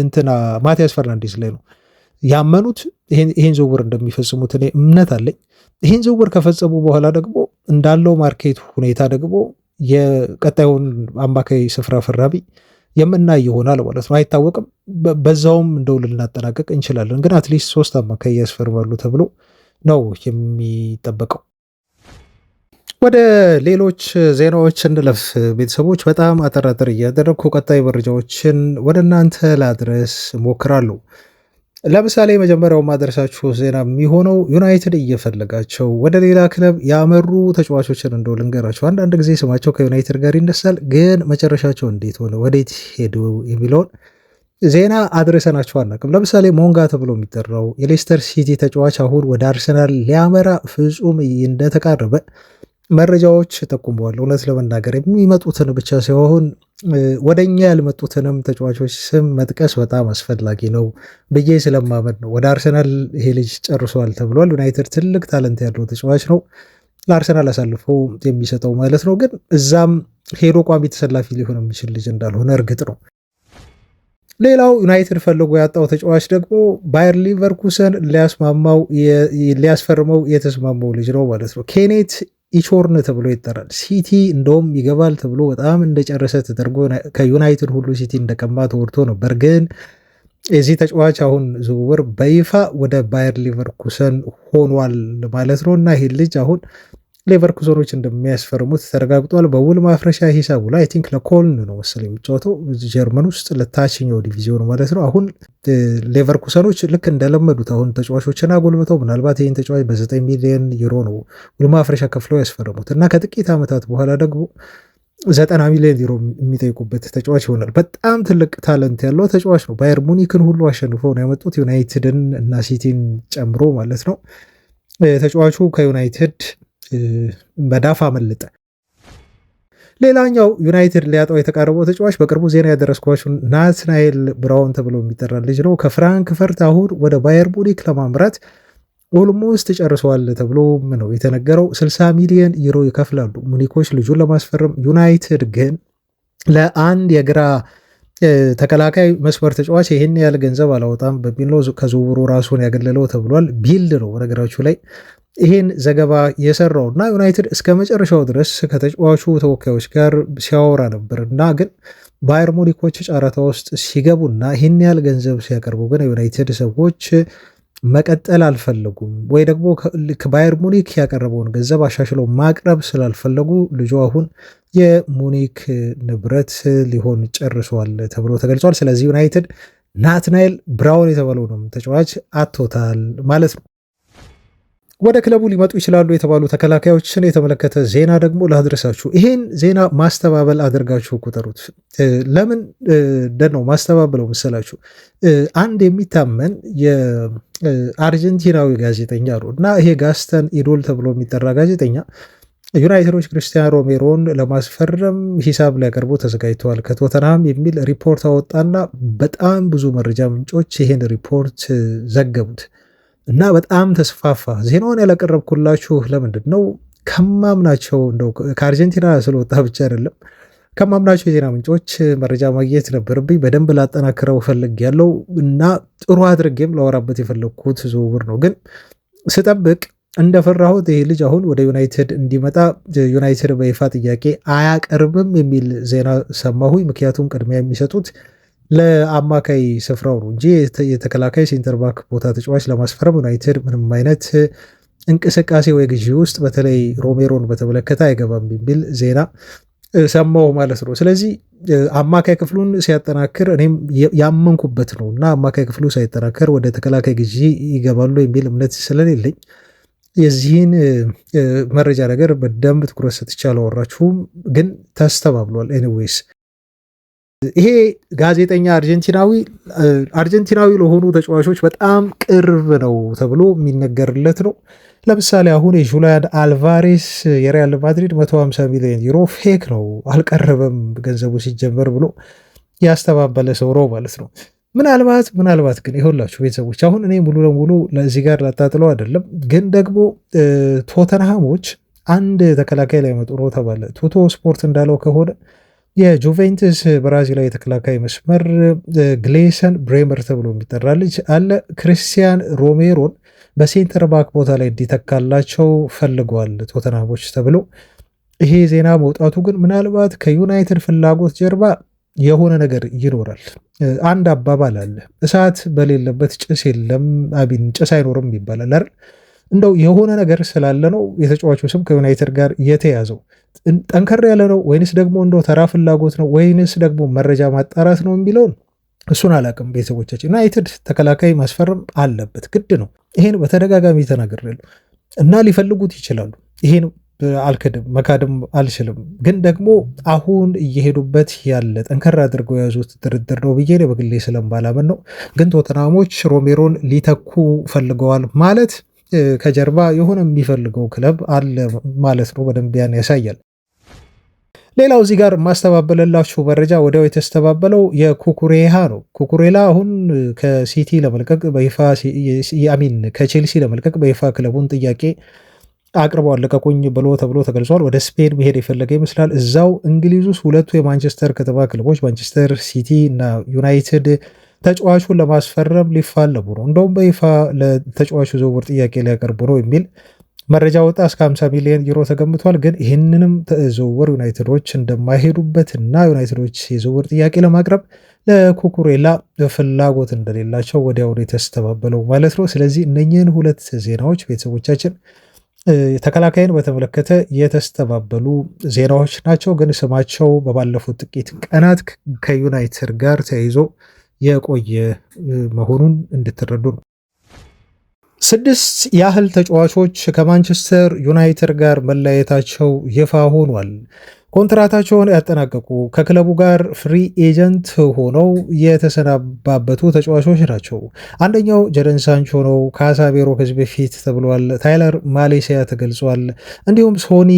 እንትና ማቲያስ ፈርናንዴዝ ላይ ነው ያመኑት ይሄን ዝውውር እንደሚፈጽሙት እኔ እምነት አለኝ። ይሄን ዝውውር ከፈጸሙ በኋላ ደግሞ እንዳለው ማርኬት ሁኔታ ደግሞ የቀጣዩን አማካይ ስፍራ ፈራቢ የምናይ ይሆናል ማለት ነው። አይታወቅም። በዛውም እንደው ልናጠናቀቅ እንችላለን። ግን አትሊስት 3 አማካይ ያስፈርማሉ ተብሎ ነው የሚጠበቀው። ወደ ሌሎች ዜናዎች እንለፍ ቤተሰቦች። በጣም አጠራጠር እያደረግኩ ቀጣይ መረጃዎችን ወደ እናንተ ላድረስ ሞክራለሁ። ለምሳሌ መጀመሪያው ማድረሳችሁ ዜና የሚሆነው ዩናይትድ እየፈለጋቸው ወደ ሌላ ክለብ ያመሩ ተጫዋቾችን እንደው ልንገራቸው። አንዳንድ ጊዜ ስማቸው ከዩናይትድ ጋር ይነሳል፣ ግን መጨረሻቸው እንዴት ሆነ፣ ወዴት ሄዱ የሚለውን ዜና አድረሰናቸው አናውቅም። ለምሳሌ ሞንጋ ተብሎ የሚጠራው የሌስተር ሲቲ ተጫዋች አሁን ወደ አርሰናል ሊያመራ ፍጹም እንደተቃረበ መረጃዎች ጠቁመዋል። እውነት ለመናገር የሚመጡትን ብቻ ሳይሆን ወደኛ ያልመጡትንም ተጫዋቾች ስም መጥቀስ በጣም አስፈላጊ ነው ብዬ ስለማመን ነው። ወደ አርሰናል ይሄ ልጅ ጨርሷል ተብሏል። ዩናይትድ ትልቅ ታለንት ያለው ተጫዋች ነው፣ ለአርሰናል አሳልፈው የሚሰጠው ማለት ነው። ግን እዛም ሄዶ ቋሚ ተሰላፊ ሊሆን የሚችል ልጅ እንዳልሆነ እርግጥ ነው። ሌላው ዩናይትድ ፈልጎ ያጣው ተጫዋች ደግሞ ባየር ሊቨርኩሰን ሊያስፈርመው የተስማማው ልጅ ነው ማለት ነው። ኬኔት ኢቾርን ተብሎ ይጠራል። ሲቲ እንደውም ይገባል ተብሎ በጣም እንደጨረሰ ተደርጎ ከዩናይትድ ሁሉ ሲቲ እንደቀማ ተወርቶ ነበር። ግን የዚህ ተጫዋች አሁን ዝውውር በይፋ ወደ ባየር ሊቨርኩሰን ሆኗል ማለት ነው እና ይህ ልጅ አሁን ሌቨርኩሰኖች እንደሚያስፈርሙት ተረጋግጧል። በውል ማፍረሻ ሂሳቡ ላይ አይ ቲንክ ለኮልን ነው መሰለኝ የሚጫወተው ጀርመን ውስጥ ለታችኛው ዲቪዚዮን ማለት ነው። አሁን ሌቨርኩሰኖች ልክ እንደለመዱት አሁን ተጫዋቾችን አጎልብተው ምናልባት ይህን ተጫዋች በ9 ሚሊዮን ዩሮ ነው ውል ማፍረሻ ከፍለው ያስፈረሙት እና ከጥቂት ዓመታት በኋላ ደግሞ 90 ሚሊዮን ዩሮ የሚጠይቁበት ተጫዋች ይሆናል። በጣም ትልቅ ታለንት ያለው ተጫዋች ነው። ባየር ሙኒክን ሁሉ አሸንፈው ነው ያመጡት፣ ዩናይትድን እና ሲቲን ጨምሮ ማለት ነው። ተጫዋቹ ከዩናይትድ በዳፍ አመለጠ። ሌላኛው ዩናይትድ ሊያጣው የተቃረበው ተጫዋች በቅርቡ ዜና ያደረስኳችሁ ናትናኤል ብራውን ተብሎ የሚጠራ ልጅ ነው። ከፍራንክፈርት አሁን ወደ ባየር ሙኒክ ለማምራት ኦልሞስት ጨርሰዋል ተብሎ ነው የተነገረው። 60 ሚሊዮን ዩሮ ይከፍላሉ ሙኒኮች ልጁን ለማስፈረም። ዩናይትድ ግን ለአንድ የግራ ተከላካይ መስመር ተጫዋች ይህን ያህል ገንዘብ አላወጣም በሚል ነው ከዝውውሩ ራሱን ያገለለው ተብሏል። ቢልድ ነው በነገራችሁ ላይ ይህን ዘገባ የሰራው እና ዩናይትድ እስከ መጨረሻው ድረስ ከተጫዋቹ ተወካዮች ጋር ሲያወራ ነበር እና ግን ባየር ሙኒኮች ጨረታ ውስጥ ሲገቡና ይህን ያህል ገንዘብ ሲያቀርቡ ግን ዩናይትድ ሰዎች መቀጠል አልፈለጉም፣ ወይ ደግሞ ባየር ሙኒክ ያቀረበውን ገንዘብ አሻሽለው ማቅረብ ስላልፈለጉ ልጁ አሁን የሙኒክ ንብረት ሊሆን ጨርሷል ተብሎ ተገልጿል። ስለዚህ ዩናይትድ ናትናኤል ብራውን የተባለውንም ተጫዋች አጥቶታል ማለት ነው። ወደ ክለቡ ሊመጡ ይችላሉ የተባሉ ተከላካዮችን የተመለከተ ዜና ደግሞ ላድረሳችሁ። ይሄን ዜና ማስተባበል አድርጋችሁ ቁጠሩት። ለምን ነው ማስተባበለው መሰላችሁ? አንድ የሚታመን የአርጀንቲናዊ ጋዜጠኛ ነው እና ይሄ ጋስተን ኢዶል ተብሎ የሚጠራ ጋዜጠኛ ዩናይትዶች ክርስቲያን ሮሜሮን ለማስፈረም ሂሳብ ሊያቀርቡ ተዘጋጅተዋል ከቶተንሃም የሚል ሪፖርት አወጣና በጣም ብዙ መረጃ ምንጮች ይሄን ሪፖርት ዘገቡት እና በጣም ተስፋፋ። ዜናውን ያላቀረብኩላችሁ ለምንድን ነው? ከማምናቸው እንደው ከአርጀንቲና ስለወጣ ብቻ አይደለም፣ ከማምናቸው የዜና ምንጮች መረጃ ማግኘት ነበርብኝ። በደንብ ላጠናክረው ፈልግ ያለው እና ጥሩ አድርጌም ላወራበት የፈለግኩት ዝውውር ነው። ግን ስጠብቅ እንደፈራሁት ይህ ልጅ አሁን ወደ ዩናይትድ እንዲመጣ ዩናይትድ በይፋ ጥያቄ አያቀርብም የሚል ዜና ሰማሁኝ። ምክንያቱም ቅድሚያ የሚሰጡት ለአማካይ ስፍራው ነው እንጂ የተከላካይ ሴንተር ባክ ቦታ ተጫዋች ለማስፈረም ዩናይትድ ምንም አይነት እንቅስቃሴ ወይ ግዢ ውስጥ በተለይ ሮሜሮን በተመለከተ አይገባም የሚል ዜና ሰማሁ ማለት ነው። ስለዚህ አማካይ ክፍሉን ሲያጠናክር እኔም ያመንኩበት ነው እና አማካይ ክፍሉ ሳይጠናከር ወደ ተከላካይ ግዢ ይገባሉ የሚል እምነት ስለሌለኝ የዚህን መረጃ ነገር በደንብ ትኩረት ሰጥቼ አላወራችሁም፣ ግን ተስተባብሏል። ኤኒዌይስ ይሄ ጋዜጠኛ አርጀንቲናዊ ለሆኑ ተጫዋቾች በጣም ቅርብ ነው ተብሎ የሚነገርለት ነው። ለምሳሌ አሁን የጁሊያን አልቫሬስ የሪያል ማድሪድ 150 ሚሊዮን ዩሮ ፌክ ነው አልቀረበም ገንዘቡ ሲጀመር ብሎ ያስተባበለ ሰው ነው ማለት ነው። ምናልባት ግን ይኸውላችሁ ቤተሰቦች አሁን እኔ ሙሉ ለሙሉ ለዚህ ጋር ላጣጥለው አይደለም፣ ግን ደግሞ ቶተንሃሞች አንድ ተከላካይ ላይ መጡ ነው ተባለ። ቱቶ ስፖርት እንዳለው ከሆነ የጁቬንትስ ብራዚላዊ የተከላካይ መስመር ግሌሰን ብሬመር ተብሎ የሚጠራ ልጅ አለ። ክርስቲያን ሮሜሮን በሴንተር ባክ ቦታ ላይ እንዲተካላቸው ፈልገዋል ቶተንሃሞች ተብሎ ይሄ ዜና መውጣቱ ግን ምናልባት ከዩናይትድ ፍላጎት ጀርባ የሆነ ነገር ይኖራል። አንድ አባባል አለ፣ እሳት በሌለበት ጭስ የለም፣ ጭስ አይኖርም ይባላል አይደል? እንደው የሆነ ነገር ስላለ ነው የተጫዋቹ ስም ከዩናይትድ ጋር የተያዘው። ጠንከር ያለ ነው ወይንስ ደግሞ እንደው ተራ ፍላጎት ነው ወይንስ ደግሞ መረጃ ማጣራት ነው የሚለውን እሱን አላቅም። ቤተሰቦቻችን ዩናይትድ ተከላካይ ማስፈረም አለበት፣ ግድ ነው። ይሄን በተደጋጋሚ ተናግሬያለሁ እና ሊፈልጉት ይችላሉ። ይሄን አልክድም፣ መካድም አልችልም። ግን ደግሞ አሁን እየሄዱበት ያለ ጠንከር አድርገው የያዙት ድርድር ነው ብዬ በግሌ ስለማላምን ነው። ግን ቶተናሞች ሮሜሮን ሊተኩ ፈልገዋል ማለት ከጀርባ የሆነ የሚፈልገው ክለብ አለ ማለት ነው። በደንብ ያን ያሳያል። ሌላው እዚህ ጋር ማስተባበለላችሁ መረጃ ወዲያው የተስተባበለው የኩኩሬላ ነው። ኩኩሬላ አሁን ከሲቲ ለመልቀቅ በይፋ ከቼልሲ ለመልቀቅ በይፋ ክለቡን ጥያቄ አቅርበዋል። ልቀቁኝ ብሎ ተብሎ ተገልጿል። ወደ ስፔን መሄድ የፈለገ ይመስላል። እዛው እንግሊዝ ውስጥ ሁለቱ የማንቸስተር ከተማ ክለቦች ማንቸስተር ሲቲ እና ዩናይትድ ተጫዋቹን ለማስፈረም ሊፋለሙ ነው። እንደውም በይፋ ለተጫዋቹ ዝውውር ጥያቄ ሊያቀርቡ ነው የሚል መረጃ ወጣ። እስከ 50 ሚሊዮን ዩሮ ተገምቷል። ግን ይህንንም ዝውውር ዩናይትዶች እንደማይሄዱበት እና ዩናይትዶች የዝውውር ጥያቄ ለማቅረብ ለኩኩሬላ ፍላጎት እንደሌላቸው ወዲያውኑ የተስተባበለው ማለት ነው። ስለዚህ እነኚህን ሁለት ዜናዎች ቤተሰቦቻችን ተከላካይን በተመለከተ የተስተባበሉ ዜናዎች ናቸው። ግን ስማቸው በባለፉት ጥቂት ቀናት ከዩናይትድ ጋር ተያይዞ የቆየ መሆኑን እንድትረዱ ነው። 6 ያህል ተጫዋቾች ከማንቸስተር ዩናይትድ ጋር መለያየታቸው ይፋ ሆኗል። ኮንትራታቸውን ያጠናቀቁ ከክለቡ ጋር ፍሪ ኤጀንት ሆነው የተሰናባበቱ ተጫዋቾች ናቸው። አንደኛው ጀደን ሳንቾ ነው። ካሳቤሮ ከዚህ በፊት ተብሏል። ታይለር ማሌሲያ ተገልጿል። እንዲሁም ሶኒ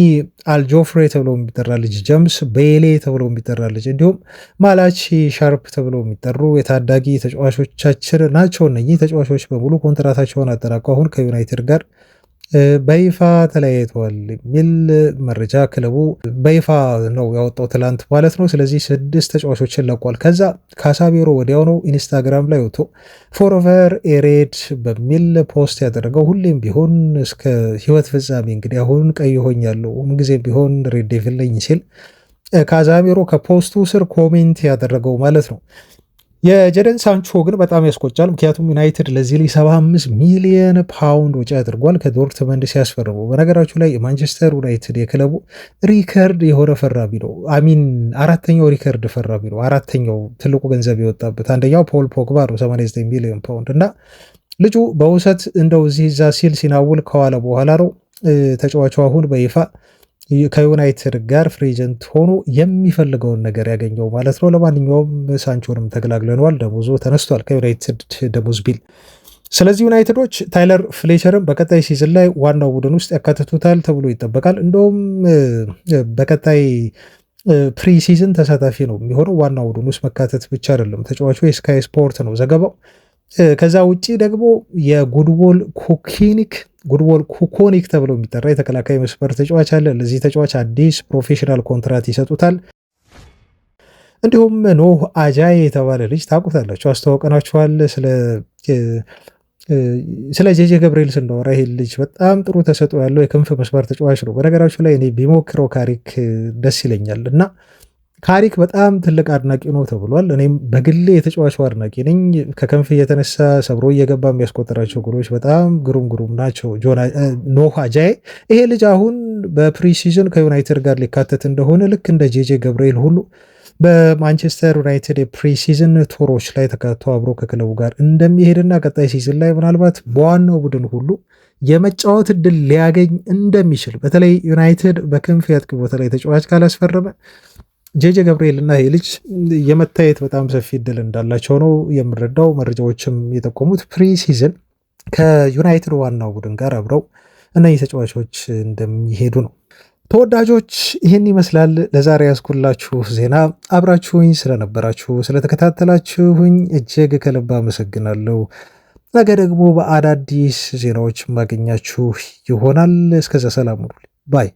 አልጆፍሬ ተብሎ የሚጠራ ልጅ፣ ጀምስ ቤሌ ተብሎ የሚጠራ ልጅ፣ እንዲሁም ማላቺ ሻርፕ ተብሎ የሚጠሩ የታዳጊ ተጫዋቾቻችን ናቸው። እነኚህ ተጫዋቾች በሙሉ ኮንትራታቸውን አጠናቀው አሁን ከዩናይትድ ጋር በይፋ ተለያይተዋል የሚል መረጃ ክለቡ በይፋ ነው ያወጣው ትላንት ማለት ነው። ስለዚህ 6 ተጫዋቾችን ለቋል። ከዛ ካሳቤሮ ወዲያው ነው ኢንስታግራም ላይ ወጥቶ ፎርቨር ኤሬድ በሚል ፖስት ያደረገው። ሁሌም ቢሆን እስከ ህይወት ፍጻሜ እንግዲህ አሁን ቀይ ሆኛለሁ ምንጊዜም ቢሆን ሬድ ዴቪል ነኝ ሲል ካሳቤሮ ከፖስቱ ስር ኮሜንት ያደረገው ማለት ነው። የጀደን ሳንቾ ግን በጣም ያስቆጫል። ምክንያቱም ዩናይትድ ለዚህ ላይ 75 ሚሊዮን ፓውንድ ወጪ አድርጓል ከዶርትመንድ ሲያስፈርሙ። በነገራችሁ ላይ የማንቸስተር ዩናይትድ የክለቡ ሪከርድ የሆነ ፈራሚ ነው። አራተኛው ሪከርድ ፈራሚ ነው። አራተኛው ትልቁ ገንዘብ የወጣበት አንደኛው ፖል ፖግባ ነው 89 ሚሊዮን ፓውንድ እና ልጁ በውሰት እንደው እዚህ እዛ ሲል ሲናውል ከዋለ በኋላ ነው ተጫዋቹ አሁን በይፋ ከዩናይትድ ጋር ፍሪ ኤጀንት ሆኖ የሚፈልገውን ነገር ያገኘው ማለት ነው። ለማንኛውም ሳንቾንም ተገላግለነዋል። ደሞዙ ተነስቷል ከዩናይትድ ደሞዝ ቢል። ስለዚህ ዩናይትዶች ታይለር ፍሌቸርን በቀጣይ ሲዝን ላይ ዋናው ቡድን ውስጥ ያካትቱታል ተብሎ ይጠበቃል። እንደውም በቀጣይ ፕሪ ሲዝን ተሳታፊ ነው የሚሆነው። ዋናው ቡድን ውስጥ መካተት ብቻ አይደለም። ተጫዋቹ የስካይ ስፖርት ነው ዘገባው። ከዛ ውጪ ደግሞ የጉድቦል ኩኮኒክ ተብሎ የሚጠራ የተከላካይ መስመር ተጫዋች አለ። ለዚህ ተጫዋች አዲስ ፕሮፌሽናል ኮንትራት ይሰጡታል። እንዲሁም ኖህ አጃይ የተባለ ልጅ ታውቁታላችሁ፣ አስተዋውቀናችኋል። ስለ ጄጄ ገብርኤል ስናወራ ይሄ ልጅ በጣም ጥሩ ተሰጥኦ ያለው የክንፍ መስመር ተጫዋች ነው። በነገራችሁ ላይ እኔ ቢሞክረው ካሪክ ደስ ይለኛል እና ካሪክ በጣም ትልቅ አድናቂ ነው ተብሏል። እኔም በግሌ የተጫዋቹ አድናቂ ነኝ። ከከንፍ እየተነሳ ሰብሮ እየገባ የሚያስቆጠራቸው ጎሎች በጣም ግሩም ናቸው። ኖህ አጃይ ይሄ ልጅ አሁን በፕሪሲዝን ከዩናይትድ ጋር ሊካተት እንደሆነ ልክ እንደ ጄጄ ገብርኤል ሁሉ በማንቸስተር ዩናይትድ የፕሪሲዝን ቱሮች ላይ ተካቶ አብሮ ከክለቡ ጋር እንደሚሄድና ቀጣይ ሲዝን ላይ ምናልባት በዋናው ቡድን ሁሉ የመጫወት እድል ሊያገኝ እንደሚችል በተለይ ዩናይትድ በክንፍ ያጥቂ ቦታ ላይ ተጫዋች ካላስፈረመ ጄጄ ገብርኤል እና ይህ ልጅ የመታየት በጣም ሰፊ እድል እንዳላቸው ነው የምረዳው። መረጃዎችም የጠቆሙት ፕሪሲዝን ከዩናይትድ ዋናው ቡድን ጋር አብረው እነዚህ ተጫዋቾች እንደሚሄዱ ነው። ተወዳጆች ይህን ይመስላል ለዛሬ ያስኩላችሁ ዜና። አብራችሁኝ ስለነበራችሁ ስለተከታተላችሁኝ እጅግ ከልብ አመሰግናለሁ። ነገ ደግሞ በአዳዲስ ዜናዎች ማገኛችሁ ይሆናል። እስከዛ ሰላም ሁኑ ባይ